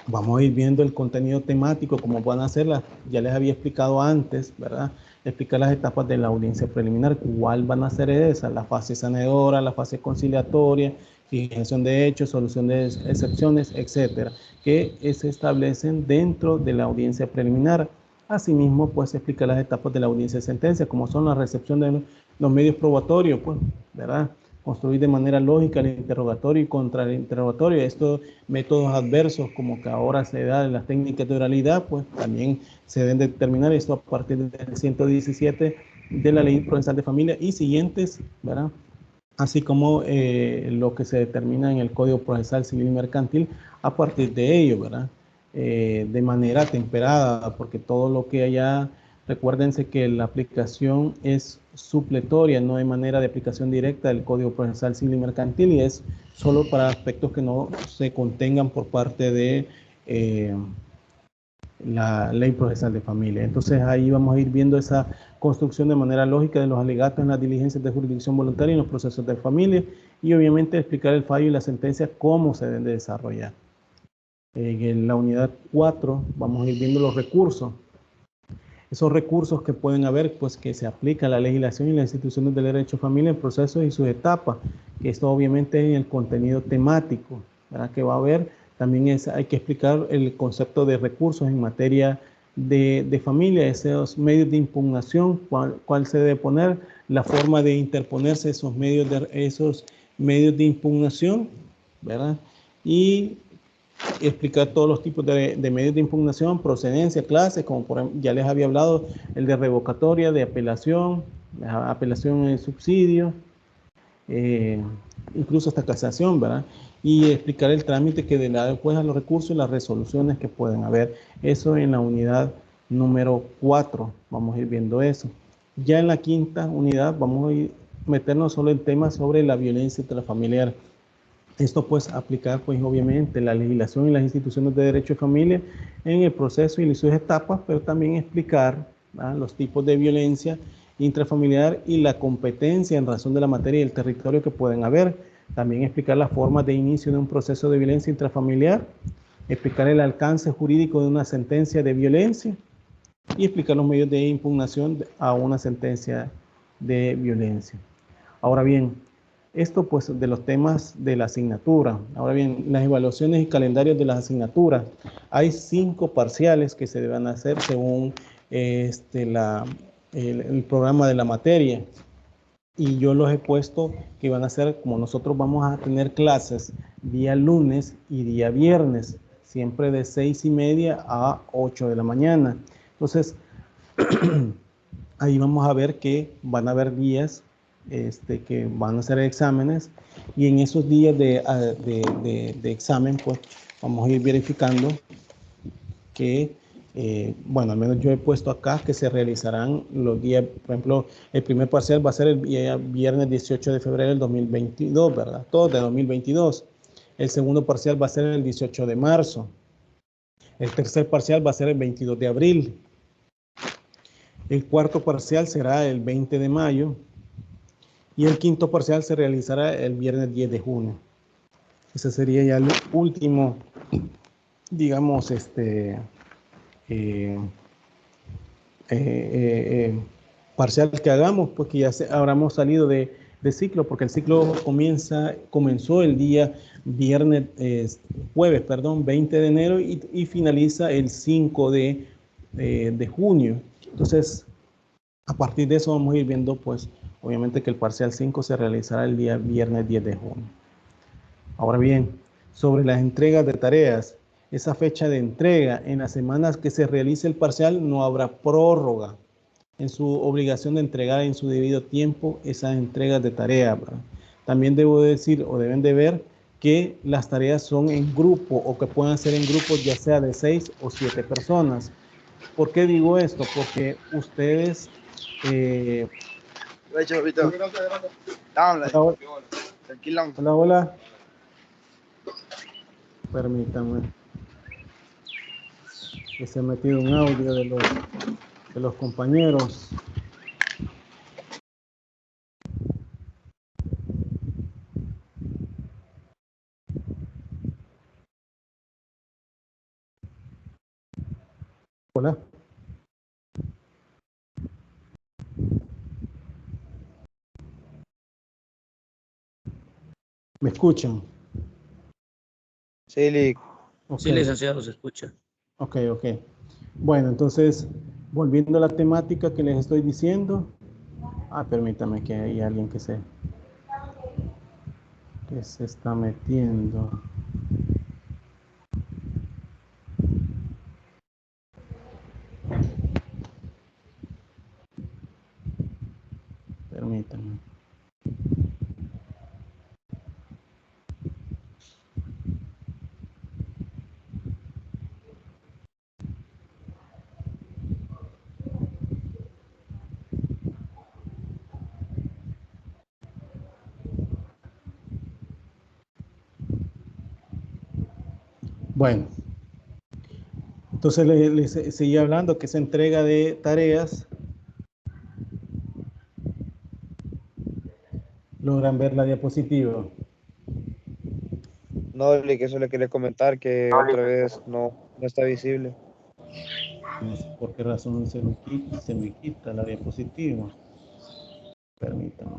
vamos a ir viendo el contenido temático, como van a hacerlas. Ya les había explicado antes, ¿verdad? Explicar las etapas de la audiencia preliminar, cuál van a ser esas, la fase sanadora, la fase conciliatoria, fijación de hechos, solución de excepciones, etcétera, que se establecen dentro de la audiencia preliminar. Asimismo, pues explicar las etapas de la audiencia de sentencia, como son la recepción de los medios probatorios, pues, ¿verdad? Construir de manera lógica el interrogatorio y contrainterrogatorio. Estos métodos adversos, como que ahora se da en las técnicas de oralidad, pues también se deben determinar esto a partir del 117 de la Ley Procesal de Familia y siguientes, ¿verdad? Así como lo que se determina en el Código Procesal Civil y Mercantil a partir de ello, ¿verdad? De manera temperada, porque todo lo que haya, recuérdense que la aplicación es supletoria, no hay manera de aplicación directa del Código Procesal Civil y Mercantil y es solo para aspectos que no se contengan por parte de la Ley Procesal de Familia. Entonces ahí vamos a ir viendo esa construcción de manera lógica de los alegatos en las diligencias de jurisdicción voluntaria y en los procesos de familia y obviamente explicar el fallo y la sentencia cómo se deben de desarrollar. En la unidad 4 vamos a ir viendo los recursos. Esos recursos que pueden haber, pues que se aplica la legislación y las instituciones del derecho de familia en procesos y sus etapas, que esto obviamente en el contenido temático, ¿verdad? Que va a haber. También hay que explicar el concepto de recursos en materia de familia, esos medios de impugnación, cuál se debe poner, la forma de interponerse esos medios de impugnación, ¿verdad? Y explicar todos los tipos de medios de impugnación, procedencia, clases, como por ejemplo, ya les había hablado, el de revocatoria, de apelación, la apelación en subsidio, incluso hasta casación, ¿verdad? Y explicar el trámite que da después a los recursos y las resoluciones que pueden haber. Eso en la unidad número 4, vamos a ir viendo eso. Ya en la quinta unidad vamos a ir meternos solo en temas sobre la violencia intrafamiliar. Esto pues aplicar pues obviamente la legislación y las instituciones de derecho de familia en el proceso y sus etapas, pero también explicar, ¿verdad?, los tipos de violencia intrafamiliar y la competencia en razón de la materia y el territorio que pueden haber. También explicar las formas de inicio de un proceso de violencia intrafamiliar, explicar el alcance jurídico de una sentencia de violencia y explicar los medios de impugnación a una sentencia de violencia. Ahora bien, esto pues de los temas de la asignatura. Ahora bien, las evaluaciones y calendarios de las asignaturas. Hay 5 parciales que se deben hacer según el programa de la materia. Y yo los he puesto que van a ser, como nosotros vamos a tener clases día lunes y día viernes, siempre de 6:30 a 8 de la mañana. Entonces, ahí vamos a ver que van a haber días que van a hacer exámenes y en esos días de examen, pues vamos a ir verificando que bueno, al menos yo he puesto acá que se realizarán los días, por ejemplo, el primer parcial va a ser el viernes 18 de febrero del 2022, ¿verdad? Todo de 2022. El segundo parcial va a ser el 18 de marzo. El tercer parcial va a ser el 22 de abril. El cuarto parcial será el 20 de mayo. Y el quinto parcial se realizará el viernes 10 de junio. Ese sería ya el último, digamos, parcial que hagamos, pues que ya habremos salido de ciclo, porque el ciclo comenzó el día jueves, 20 de enero y finaliza el 5 de junio. Entonces, a partir de eso vamos a ir viendo, pues, obviamente que el parcial 5 se realizará el día viernes 10 de junio. Ahora bien, sobre las entregas de tareas, esa fecha de entrega, en las semanas que se realice el parcial, no habrá prórroga en su obligación de entregar en su debido tiempo esas entregas de tareas, ¿verdad? También debo decir, o deben de ver, que las tareas son en grupo o que puedan ser en grupos ya sea de 6 o 7 personas. ¿Por qué digo esto? Porque ustedes... Hola, hola. Permítanme. Que se ha metido un audio de los compañeros. Hola. ¿Me escuchan? Sí, Okay. Sí, licenciado, se escucha. Ok. Bueno, entonces, volviendo a la temática que les estoy diciendo. Permítame que hay alguien que se está metiendo. Permítame. Bueno, entonces les seguía hablando que esa entrega de tareas, logran ver la diapositiva. no, que eso le quería comentar, que otra vez no está visible. No sé por qué razón se me quita la diapositiva. Permítame.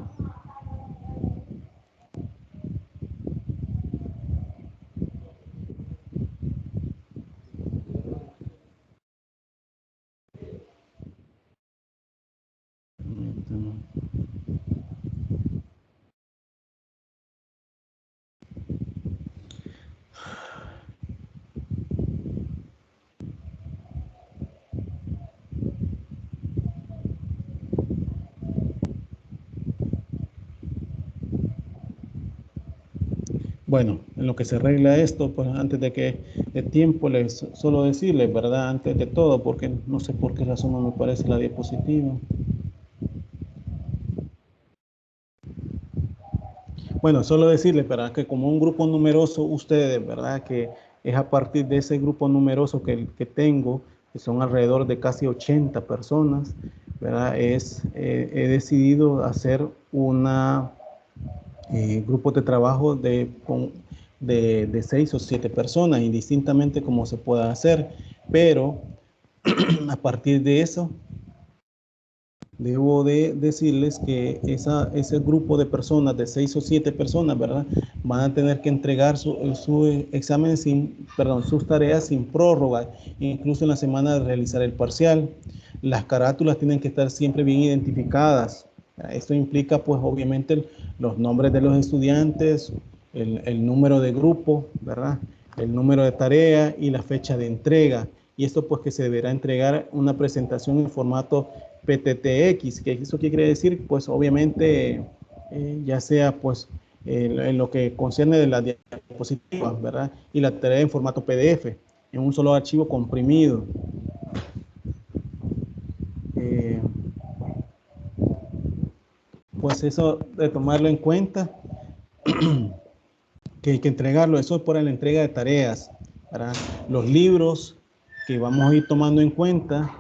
Permítame. Bueno, en lo que se arregla esto, pues antes de que el tiempo, les solo decirles, ¿verdad? Antes de todo, porque no sé por qué razón no me parece la diapositiva. Bueno, solo decirles, ¿verdad? Que como un grupo numeroso, ustedes, ¿verdad? Que es a partir de ese grupo numeroso que tengo, que son alrededor de casi 80 personas, ¿verdad? He decidido hacer una grupos de trabajo de 6 o 7 personas, indistintamente como se pueda hacer, pero a partir de eso, debo de decirles que ese grupo de personas, de 6 o 7 personas, ¿verdad? Van a tener que entregar su examen sus tareas sin prórroga, incluso en la semana de realizar el parcial. Las carátulas tienen que estar siempre bien identificadas. Esto implica, pues, obviamente, los nombres de los estudiantes, el número de grupo, ¿verdad? El número de tarea y la fecha de entrega. Y esto, pues, que se deberá entregar una presentación en formato PTTX, que eso quiere decir, pues, obviamente, ya sea, pues, en lo que concierne de las diapositivas, ¿verdad? Y la tarea en formato PDF, en un solo archivo comprimido. Pues eso de tomarlo en cuenta. que hay que entregarlo. Eso es para la entrega de tareas, ¿verdad? Los libros que vamos a ir tomando en cuenta,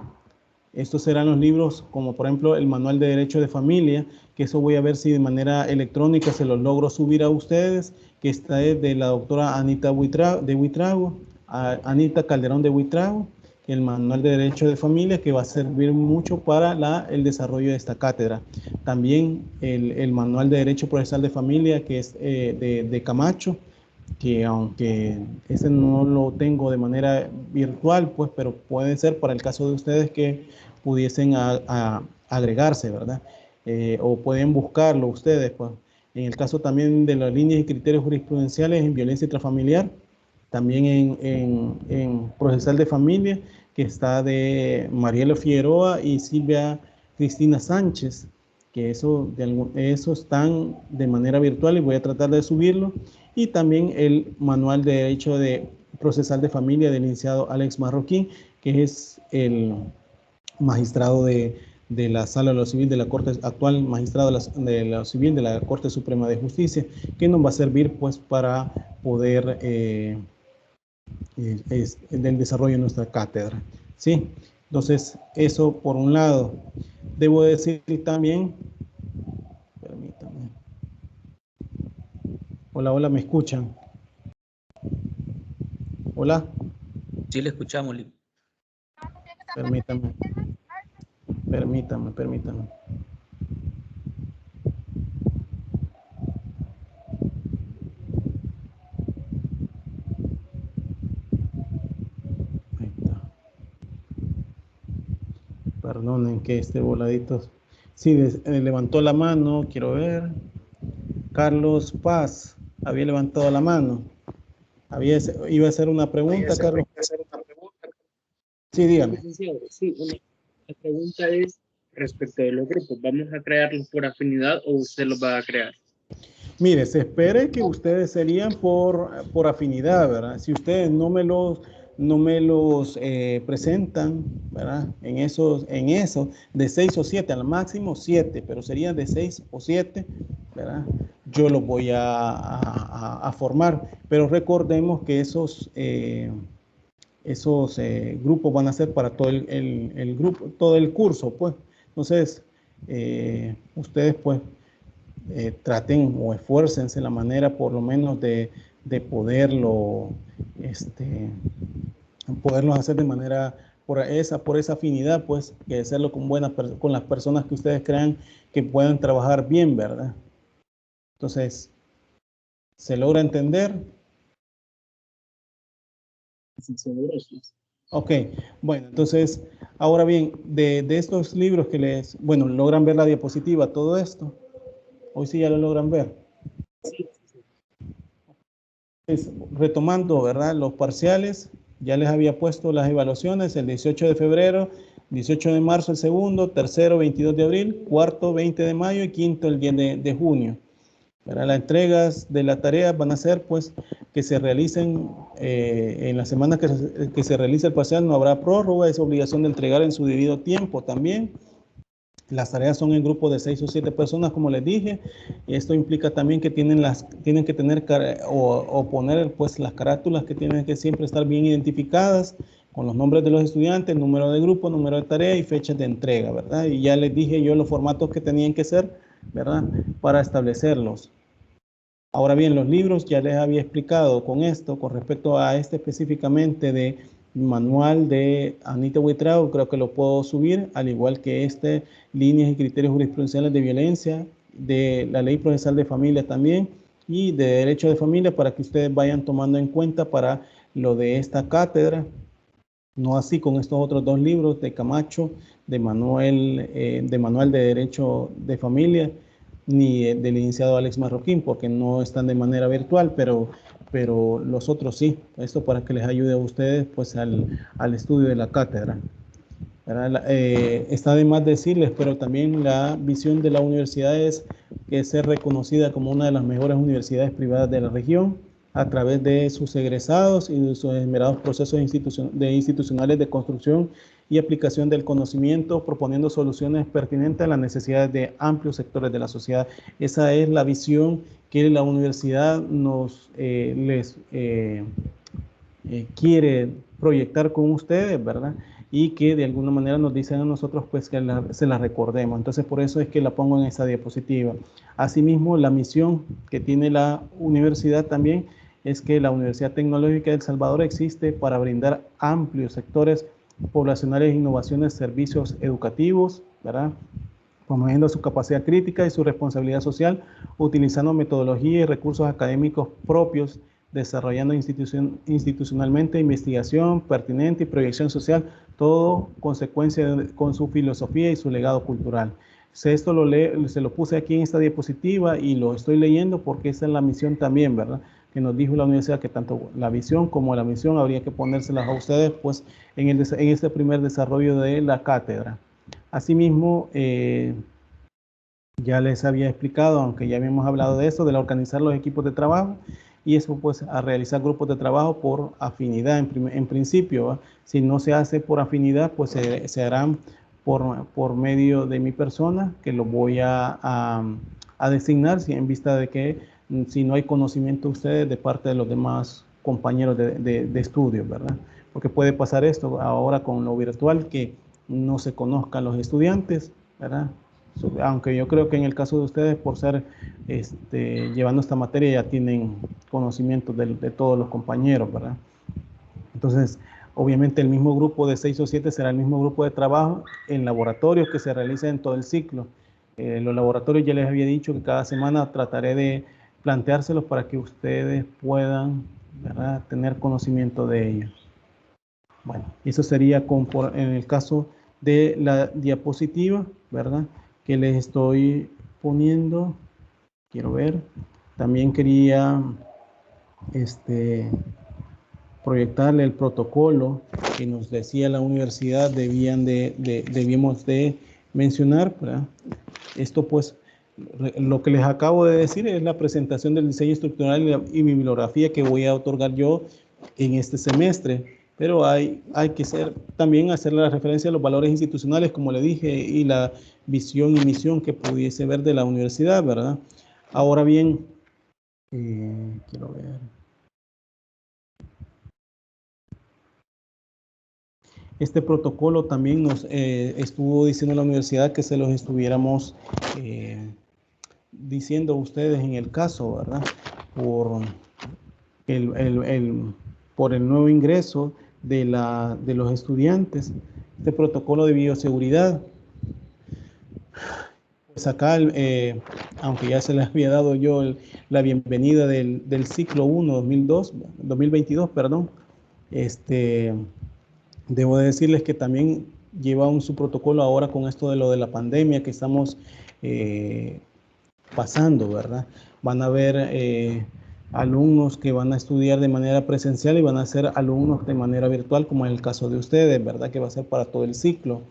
estos serán los libros como por ejemplo el Manual de Derecho de Familia, que eso voy a ver si de manera electrónica se los logro subir a ustedes, que está de la doctora Anita Buitrago, Anita Calderón de Buitrago, el Manual de Derecho de Familia, que va a servir mucho para el desarrollo de esta cátedra. También el Manual de Derecho Procesal de Familia, que es de Camacho, que aunque ese no lo tengo de manera virtual, pues, pero puede ser para el caso de ustedes que pudiesen agregarse, ¿verdad? O pueden buscarlo ustedes, pues. En el caso también de las líneas y criterios jurisprudenciales en violencia intrafamiliar, también en procesal de familia, que está de Mariela Figueroa y Silvia Cristina Sánchez, que eso están de manera virtual y voy a tratar de subirlo. Y también el Manual de Derecho Procesal de Familia del licenciado Alex Marroquín, que es el magistrado de la Sala de lo Civil de la Corte, actual magistrado de lo Civil de la Corte Suprema de Justicia, que nos va a servir pues para poder del desarrollo de nuestra cátedra, ¿sí? Entonces, eso por un lado. Debo decir también, permítame. Hola, hola, ¿me escuchan? Hola. Sí, le escuchamos, Lee. Permítame. Ahí está. Perdonen que este voladito. Sí, levantó la mano, quiero ver. Carlos Paz había levantado la mano. Iba a hacer una pregunta, Carlos. Sí, dígame. Sí, la pregunta es respecto de los grupos. ¿Vamos a crearlos por afinidad o usted los va a crear? Mire, se espere que ustedes serían por afinidad, ¿verdad? Si ustedes no me los presentan, ¿verdad? En eso, de 6 o 7, al máximo 7, pero serían de 6 o 7, ¿verdad? Yo los voy a formar, pero recordemos que esos grupos van a ser para todo el grupo, todo el curso, pues. Entonces, ustedes, pues, traten o esfuércense en la manera, por lo menos, de poderlos hacer de manera, por esa afinidad, pues, que hacerlo con las personas que ustedes crean que puedan trabajar bien, ¿verdad? Entonces, ¿se logra entender? Ok, bueno, entonces, ahora bien, de estos libros que bueno, logran ver la diapositiva, todo esto. Hoy sí ya lo logran ver. Retomando, ¿verdad? Los parciales, ya les había puesto las evaluaciones, el 18 de febrero, 18 de marzo el segundo, tercero 22 de abril, cuarto 20 de mayo y quinto el 10 de junio. ¿Verdad? Las entregas de la tarea van a ser, pues, que se realicen en la semana que se realice el parcial, no habrá prórroga, es obligación de entregar en su debido tiempo también. Las tareas son en grupos de 6 o 7 personas, como les dije. Esto implica también que tienen que tener o poner, pues, las carátulas que tienen que siempre estar bien identificadas con los nombres de los estudiantes, número de grupo, número de tarea y fechas de entrega, ¿verdad? Y ya les dije yo los formatos que tenían que ser, ¿verdad? Para establecerlos. Ahora bien, los libros ya les había explicado con esto, con respecto a este específicamente de manual de Anita Buitrago, creo que lo puedo subir, al igual que líneas y criterios jurisprudenciales de violencia, de la ley procesal de familia también, y de derecho de familia, para que ustedes vayan tomando en cuenta para lo de esta cátedra. No así con estos otros dos libros de Camacho, de manual de derecho de familia, ni del licenciado Alex Marroquín, porque no están de manera virtual, pero los otros sí. Esto para que les ayude a ustedes, pues, al estudio de la cátedra. Está de más decirles, pero también la visión de la universidad es que ser reconocida como una de las mejores universidades privadas de la región a través de sus egresados y de sus esmerados procesos institucionales de construcción y aplicación del conocimiento, proponiendo soluciones pertinentes a las necesidades de amplios sectores de la sociedad. Esa es la visión que la universidad quiere proyectar con ustedes, ¿verdad? Y que de alguna manera nos dicen a nosotros pues que se la recordemos. Entonces por eso es que la pongo en esa diapositiva. Asimismo, la misión que tiene la universidad también es que la Universidad Tecnológica de El Salvador existe para brindar amplios sectores poblacionales, innovaciones, servicios educativos, ¿verdad? Promoviendo su capacidad crítica y su responsabilidad social, utilizando metodología y recursos académicos propios, desarrollando institucionalmente investigación pertinente y proyección social, todo consecuencia con su filosofía y su legado cultural. Esto se lo puse aquí en esta diapositiva y lo estoy leyendo porque esa es la misión también, ¿verdad? Que nos dijo la universidad que tanto la visión como la misión habría que ponérselas a ustedes pues en este primer desarrollo de la cátedra. Asimismo, ya les había explicado, aunque ya habíamos hablado de eso, de organizar los equipos de trabajo, y eso pues a realizar grupos de trabajo por afinidad en principio, ¿va? Si no se hace por afinidad, pues se harán por medio de mi persona, que lo voy a designar, en vista de que si no hay conocimiento de ustedes de parte de los demás compañeros de estudio, ¿verdad? Porque puede pasar esto ahora con lo virtual, que no se conozcan los estudiantes, ¿verdad? Aunque yo creo que en el caso de ustedes, por ser llevando esta materia, ya tienen conocimiento de todos los compañeros, ¿verdad? Entonces, obviamente el mismo grupo de 6 o 7 será el mismo grupo de trabajo en laboratorios que se realicen en todo el ciclo. Los laboratorios ya les había dicho que cada semana trataré de planteárselos para que ustedes puedan, ¿verdad?, tener conocimiento de ellos. Bueno, eso sería en el caso de la diapositiva, ¿verdad?, que les estoy poniendo. Quiero ver. También quería proyectarle el protocolo que nos decía la universidad debíamos de mencionar, ¿verdad? Esto pues, lo que les acabo de decir es la presentación del diseño estructural y bibliografía que voy a otorgar yo en este semestre, pero hay que también hacer la referencia a los valores institucionales, como le dije, y la visión y misión que pudiese ver de la universidad, ¿verdad? Ahora bien, quiero ver. Este protocolo también nos estuvo diciendo la universidad que se los estuviéramos diciendo a ustedes en el caso, ¿verdad? Por el nuevo ingreso de los estudiantes, este protocolo de bioseguridad. Pues acá, aunque ya se les había dado yo la bienvenida del ciclo 1 2022, perdón, debo decirles que también lleva su protocolo ahora con esto de lo de la pandemia que estamos pasando, ¿verdad? Van a haber alumnos que van a estudiar de manera presencial y van a ser alumnos de manera virtual, como en el caso de ustedes, ¿verdad? Que va a ser para todo el ciclo.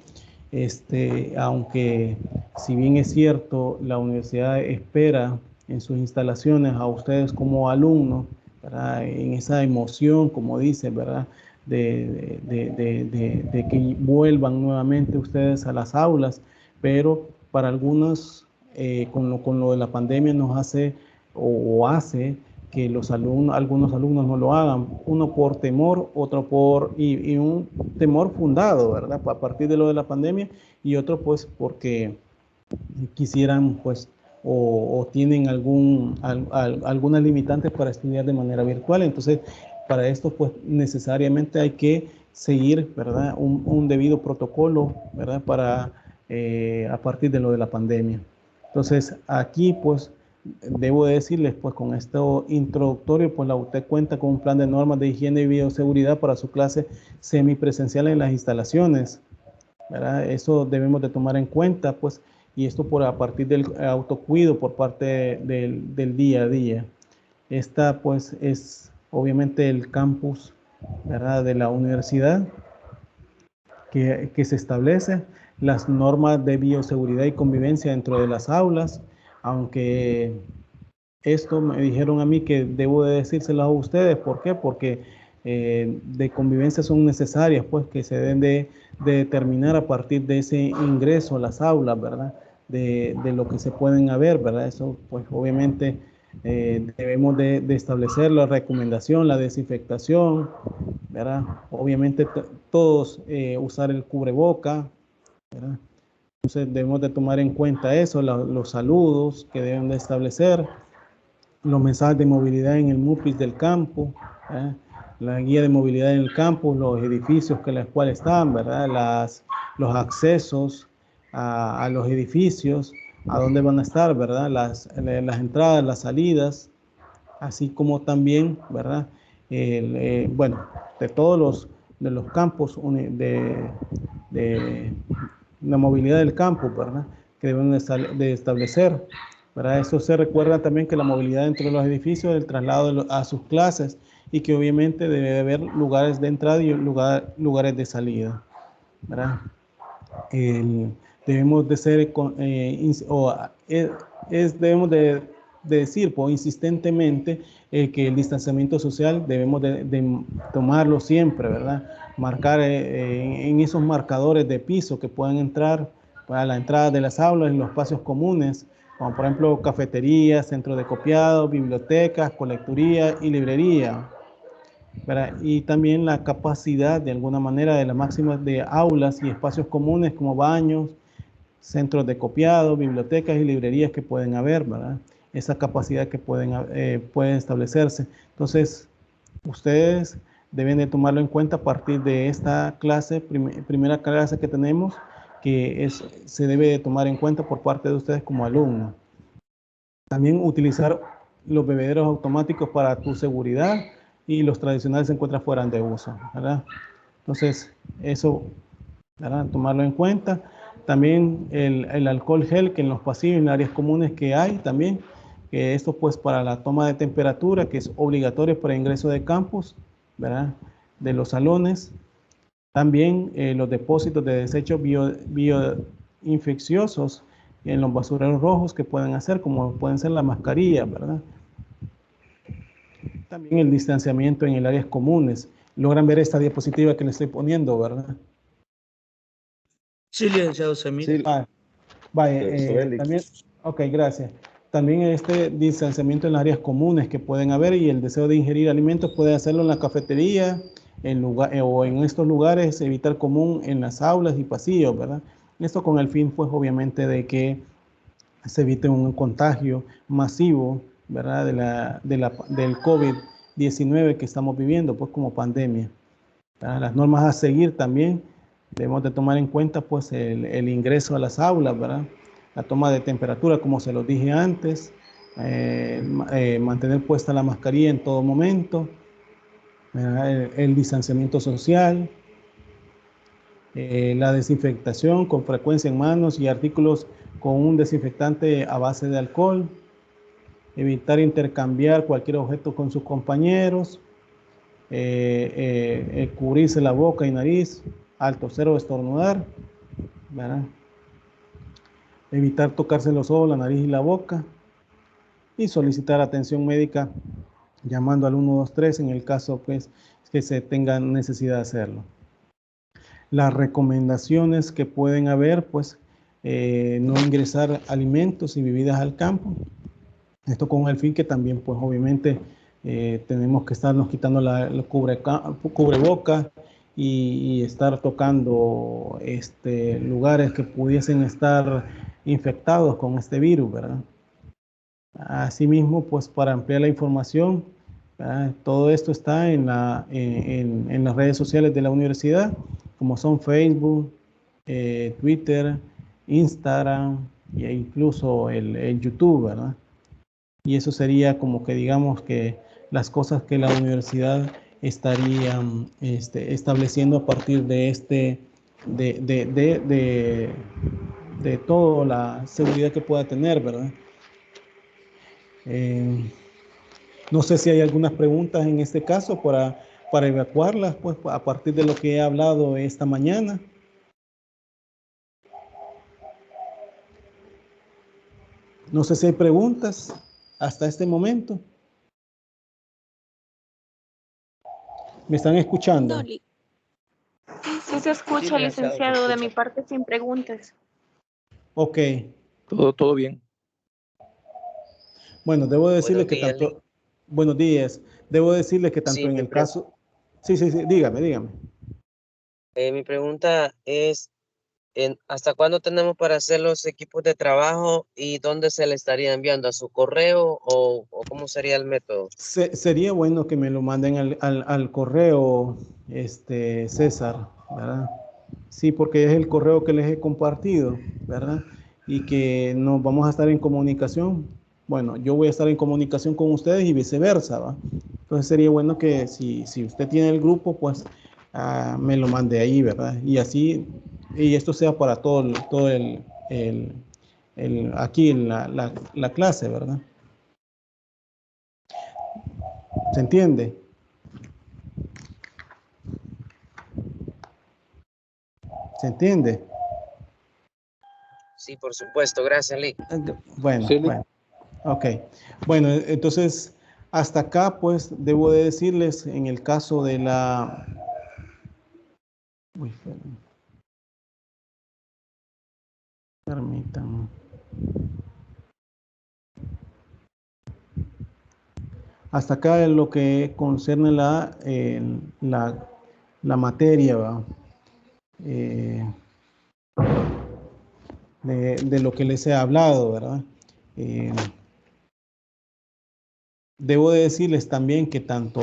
Aunque si bien es cierto, la universidad espera en sus instalaciones a ustedes como alumnos, ¿verdad?, en esa emoción, como dice, ¿verdad?, de que vuelvan nuevamente ustedes a las aulas, pero para algunos, con lo de la pandemia nos hace que algunos alumnos no lo hagan, uno por temor, otro y un temor fundado, ¿verdad?, a partir de lo de la pandemia, y otro pues porque quisieran pues o tienen algunas limitantes para estudiar de manera virtual. Entonces, para esto pues necesariamente hay que seguir, ¿verdad?, un debido protocolo, ¿verdad?, a partir de lo de la pandemia. Entonces, aquí pues debo decirles, pues con esto introductorio, pues la UTEC cuenta con un plan de normas de higiene y bioseguridad para su clase semipresencial en las instalaciones, ¿verdad? Eso debemos de tomar en cuenta, pues, y esto a partir del autocuido por parte del día a día. Esta, pues, es obviamente el campus, ¿verdad?, de la universidad que se establece las normas de bioseguridad y convivencia dentro de las aulas, aunque esto me dijeron a mí que debo de decírselo a ustedes. ¿Por qué? Porque de convivencia son necesarias, pues, que se deben de determinar a partir de ese ingreso a las aulas, ¿verdad?, de lo que se pueden haber, ¿verdad? Eso, pues, obviamente Debemos de establecer la recomendación, la desinfectación, ¿verdad? Obviamente todos usar el cubreboca, ¿verdad? Entonces debemos de tomar en cuenta eso, los saludos que deben de establecer, los mensajes de movilidad en el MUPIS del campo, ¿verdad? La guía de movilidad en el campo, los edificios que los cuales están, ¿verdad? Los accesos a los edificios, a dónde van a estar, ¿verdad? Las entradas, las salidas, así como también, ¿verdad? Bueno, de todos los campos de la movilidad del campo, ¿verdad? Que deben de establecer, ¿verdad? Eso se recuerda también que la movilidad dentro de los edificios, el traslado a sus clases y que obviamente debe haber lugares de entrada y lugares de salida, ¿verdad? Debemos de ser, debemos de decir insistentemente que el distanciamiento social debemos de tomarlo siempre, ¿verdad? Marcar en esos marcadores de piso que puedan entrar a la entrada de las aulas, en los espacios comunes, como por ejemplo cafeterías, centros de copiado, bibliotecas, colecturía y librería, ¿verdad? Y también la capacidad de alguna manera de las máximas de aulas y espacios comunes como baños, centros de copiado, bibliotecas y librerías que pueden haber, ¿verdad? Esa capacidad que puede establecerse. Entonces, ustedes deben de tomarlo en cuenta a partir de esta clase, primera clase que tenemos, que se debe de tomar en cuenta por parte de ustedes como alumnos. También utilizar los bebederos automáticos para tu seguridad y los tradicionales se encuentran fuera de uso, ¿verdad? Entonces, eso, ¿verdad? Tomarlo en cuenta. También el alcohol gel que en los pasillos, en áreas comunes que hay también, que esto pues para la toma de temperatura, que es obligatorio para ingreso de campus, ¿verdad? De los salones. También los depósitos de desechos bioinfecciosos en los basureros rojos que pueden hacer, como pueden ser las mascarillas, ¿verdad? También el distanciamiento en el áreas comunes. Logran ver esta diapositiva que le estoy poniendo, ¿verdad? Sí, licenciado Samir. Sí, Vaya, también, ok, gracias. También este distanciamiento en las áreas comunes que pueden haber y el deseo de ingerir alimentos puede hacerlo en la cafetería o en estos lugares, evitar común en las aulas y pasillos, ¿verdad? Esto con el fin, pues, obviamente, de que se evite un contagio masivo, ¿verdad? Del COVID-19 que estamos viviendo, pues, como pandemia. ¿Verdad? Las normas a seguir también. Debemos de tomar en cuenta pues el ingreso a las aulas, ¿verdad? La toma de temperatura, como se los dije antes, mantener puesta la mascarilla en todo momento, el distanciamiento social, la desinfectación con frecuencia en manos y artículos con un desinfectante a base de alcohol, evitar intercambiar cualquier objeto con sus compañeros, cubrirse la boca y nariz al toser o estornudar, ¿verdad? Evitar tocarse los ojos, la nariz y la boca y solicitar atención médica llamando al 123 en el caso pues, que se tenga necesidad de hacerlo. Las recomendaciones que pueden haber, pues, no ingresar alimentos y bebidas al campo. Esto con el fin que también, pues, obviamente, tenemos que estarnos quitando el cubreboca y estar tocando lugares que pudiesen estar infectados con este virus, ¿verdad? Asimismo, pues para ampliar la información, ¿verdad? Todo esto está en las redes sociales de la universidad, como son Facebook, Twitter, Instagram e incluso el YouTube, ¿verdad? Y eso sería como que digamos que las cosas que la universidad estaría estableciendo a partir de de toda la seguridad que pueda tener, ¿verdad? No sé si hay algunas preguntas en este caso para evacuarlas, pues a partir de lo que he hablado esta mañana. No sé si hay preguntas hasta este momento. ¿Me están escuchando? No, sí se escucha, Sí, licenciado, de mi escucha. parte sin preguntas. Ok. Todo bien. Bueno, debo decirle Buenos que días, Lee. tanto, buenos días, debo decirle que tanto Sí, en el caso, sí, dígame. mi pregunta es, ¿hasta cuándo tenemos para hacer los equipos de trabajo y dónde se le estaría enviando? ¿A su correo o cómo sería el método? Sería bueno que me lo manden al correo, César, ¿verdad? Sí, porque es el correo que les he compartido, ¿verdad? Y que nos vamos a estar en comunicación. Bueno, yo voy a estar en comunicación con ustedes y viceversa, ¿va? Entonces sería bueno que si usted tiene el grupo, pues me lo mande ahí, ¿verdad? Y así, y esto sea para todo aquí la clase, ¿verdad? ¿Se entiende? ¿Se entiende? Sí, por supuesto. Gracias, Lee. Bueno, Sí, Lee. bueno, ok. Bueno, entonces, hasta acá, pues, debo de decirles, en el caso de la... Uy, permítanme. Hasta acá es lo que concierne la materia, ¿va? De lo que les he hablado, ¿verdad? Debo de decirles también que tanto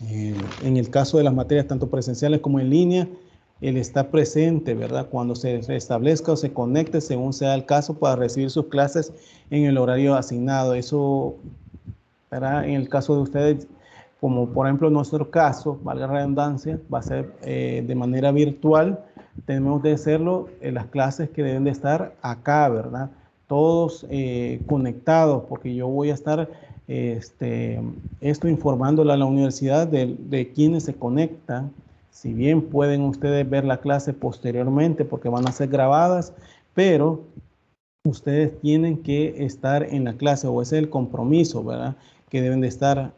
en el caso de las materias tanto presenciales como en línea, él está presente, ¿verdad? Cuando se establezca o se conecte, según sea el caso, para recibir sus clases en el horario asignado. Eso, ¿verdad? En el caso de ustedes, como por ejemplo en nuestro caso, valga la redundancia, va a ser de manera virtual. Tenemos de hacerlo en las clases que deben de estar acá, ¿verdad? Todos conectados, porque yo voy a estar informándole a la universidad de quienes se conectan. Si bien pueden ustedes ver la clase posteriormente porque van a ser grabadas, pero ustedes tienen que estar en la clase, o ese es el compromiso, ¿verdad? Que deben de estar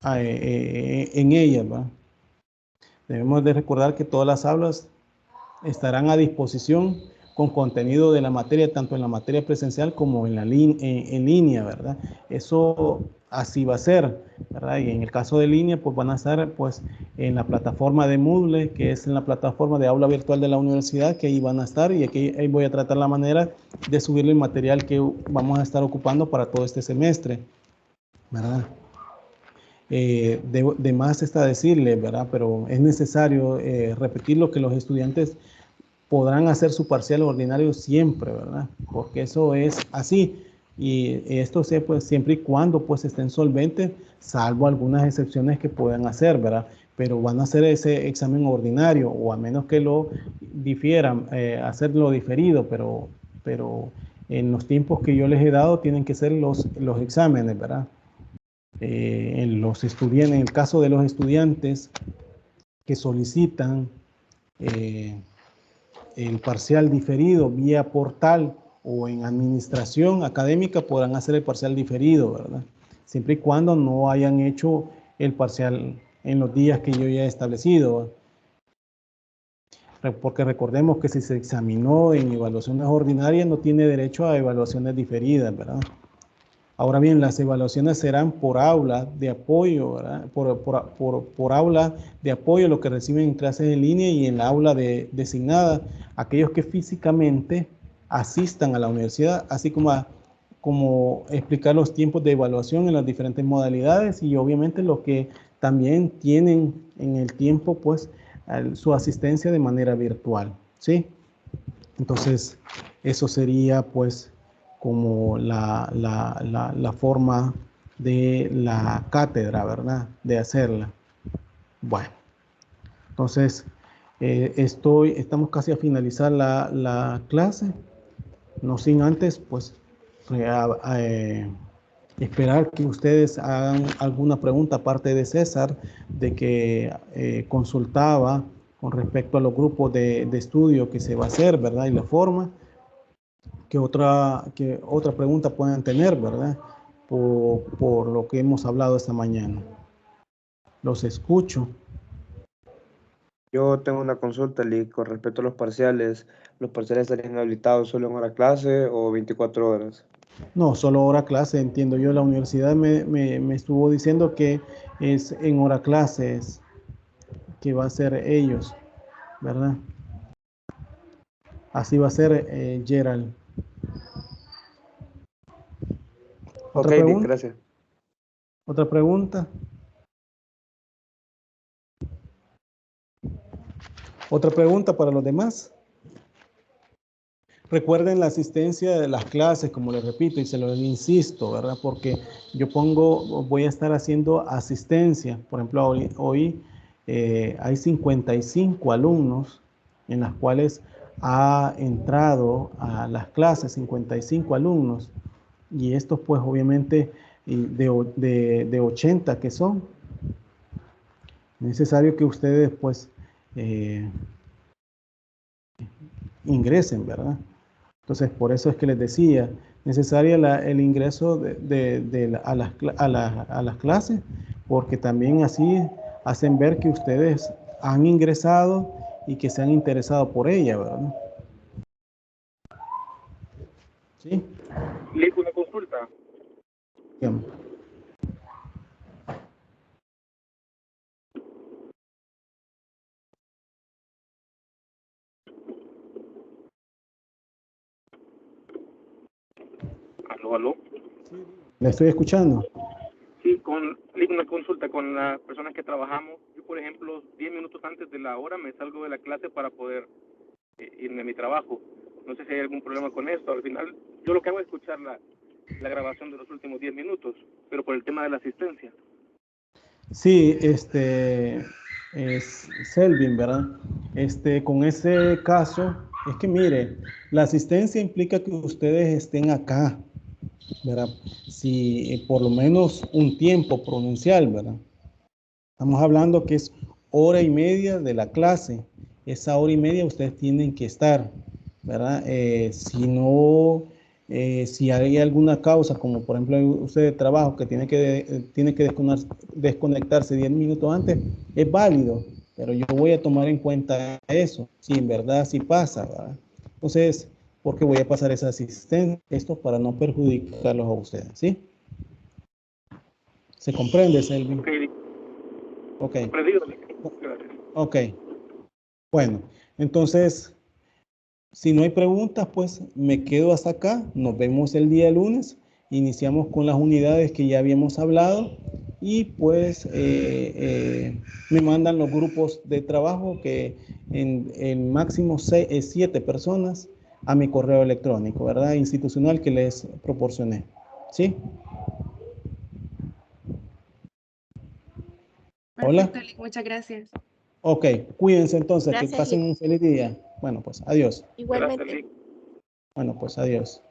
en ella, ¿verdad? Debemos de recordar que todas las aulas estarán a disposición con contenido de la materia, tanto en la materia presencial como en línea, ¿verdad? Eso así va a ser, ¿verdad? Y en el caso de línea, pues van a estar pues en la plataforma de Moodle, que es en la plataforma de aula virtual de la universidad, que ahí van a estar, y aquí ahí voy a tratar la manera de subir el material que vamos a estar ocupando para todo este semestre, ¿verdad? De más está decirle, ¿verdad? Pero es necesario repetir lo que los estudiantes podrán hacer su parcial ordinario siempre, ¿verdad? Porque eso es así. Y esto sea pues siempre y cuando pues estén solventes, salvo algunas excepciones que puedan hacer, ¿verdad? Pero van a hacer ese examen ordinario, o a menos que lo difieran, hacerlo diferido, pero en los tiempos que yo les he dado tienen que ser los exámenes, ¿verdad? En el caso de los estudiantes que solicitan el parcial diferido vía portal o en administración académica, podrán hacer el parcial diferido, ¿verdad? Siempre y cuando no hayan hecho el parcial en los días que yo ya he establecido. Porque recordemos que si se examinó en evaluaciones ordinarias, no tiene derecho a evaluaciones diferidas, ¿verdad? Ahora bien, las evaluaciones serán por aula de apoyo, ¿verdad? Por aula de apoyo, lo que reciben en clases en línea, y en la aula designada, aquellos que físicamente asistan a la universidad, así como explicar los tiempos de evaluación en las diferentes modalidades, y obviamente los que también tienen en el tiempo, pues, su asistencia de manera virtual, ¿sí? Entonces, eso sería, pues, como la forma de la cátedra, ¿verdad? De hacerla. Bueno, entonces, estamos casi a finalizar la clase, no sin antes, pues, esperar que ustedes hagan alguna pregunta, aparte de César, de que consultaba con respecto a los grupos de estudio que se va a hacer, ¿verdad? Y la forma. Que otra pregunta puedan tener, ¿verdad? Por lo que hemos hablado esta mañana. Los escucho. Yo tengo una consulta, Lee, con respecto a los parciales. ¿Los parciales estarían habilitados solo en hora clase o 24 horas? No, solo hora clase, entiendo yo. La universidad me estuvo diciendo que es en hora clases que va a ser ellos, ¿verdad? Así va a ser, Gerald. Ok, ¿Otra pregunta? gracias. ¿Otra pregunta? ¿Otra pregunta para los demás? Recuerden la asistencia de las clases, como les repito y se lo insisto, ¿verdad? Porque yo voy a estar haciendo asistencia. Por ejemplo, hoy hay 55 alumnos en las cuales ha entrado a las clases 55 alumnos. Y estos pues obviamente de 80 que son. Es necesario que ustedes pues ingresen, ¿verdad? Entonces, por eso es que les decía, necesaria el ingreso a las clases, porque también así hacen ver que ustedes han ingresado y que se han interesado por ella, ¿verdad? ¿Sí? Lick, una consulta. Dígame. Aló. ¿Le estoy escuchando? Sí, Lick, una consulta con las personas que trabajamos. Yo, por ejemplo, 10 minutos antes de la hora me salgo de la clase para poder irme a mi trabajo. No sé si hay algún problema con esto. Al final, yo lo que hago es escuchar la grabación de los últimos 10 minutos, pero por el tema de la asistencia. Sí, es Selvin, ¿verdad? Con ese caso, es que mire, la asistencia implica que ustedes estén acá, ¿verdad? Si por lo menos un tiempo pronuncial, ¿verdad? Estamos hablando que es hora y media de la clase. Esa hora y media ustedes tienen que estar, ¿verdad? Si no, si hay alguna causa, como por ejemplo usted de trabajo que tiene que desconectarse 10 minutos antes, es válido, pero yo voy a tomar en cuenta eso, si en verdad sí pasa, ¿verdad? Entonces, porque voy a pasar esa asistencia, esto para no perjudicarlos a ustedes, ¿sí? ¿Se comprende, Selvin? Ok, Lick. Ok. Comprendido, Lick. Gracias. Ok. Bueno, entonces, si no hay preguntas, pues me quedo hasta acá. Nos vemos el día lunes. Iniciamos con las unidades que ya habíamos hablado y pues me mandan los grupos de trabajo que en máximo 7 personas a mi correo electrónico, ¿verdad? Institucional que les proporcioné. ¿Sí? Hola. Perfecto, Lick, muchas gracias. Ok, cuídense entonces, que Gracias, pasen Lick. un feliz día. Bueno, pues adiós. Gracias, Igualmente. Lick. Bueno, pues adiós.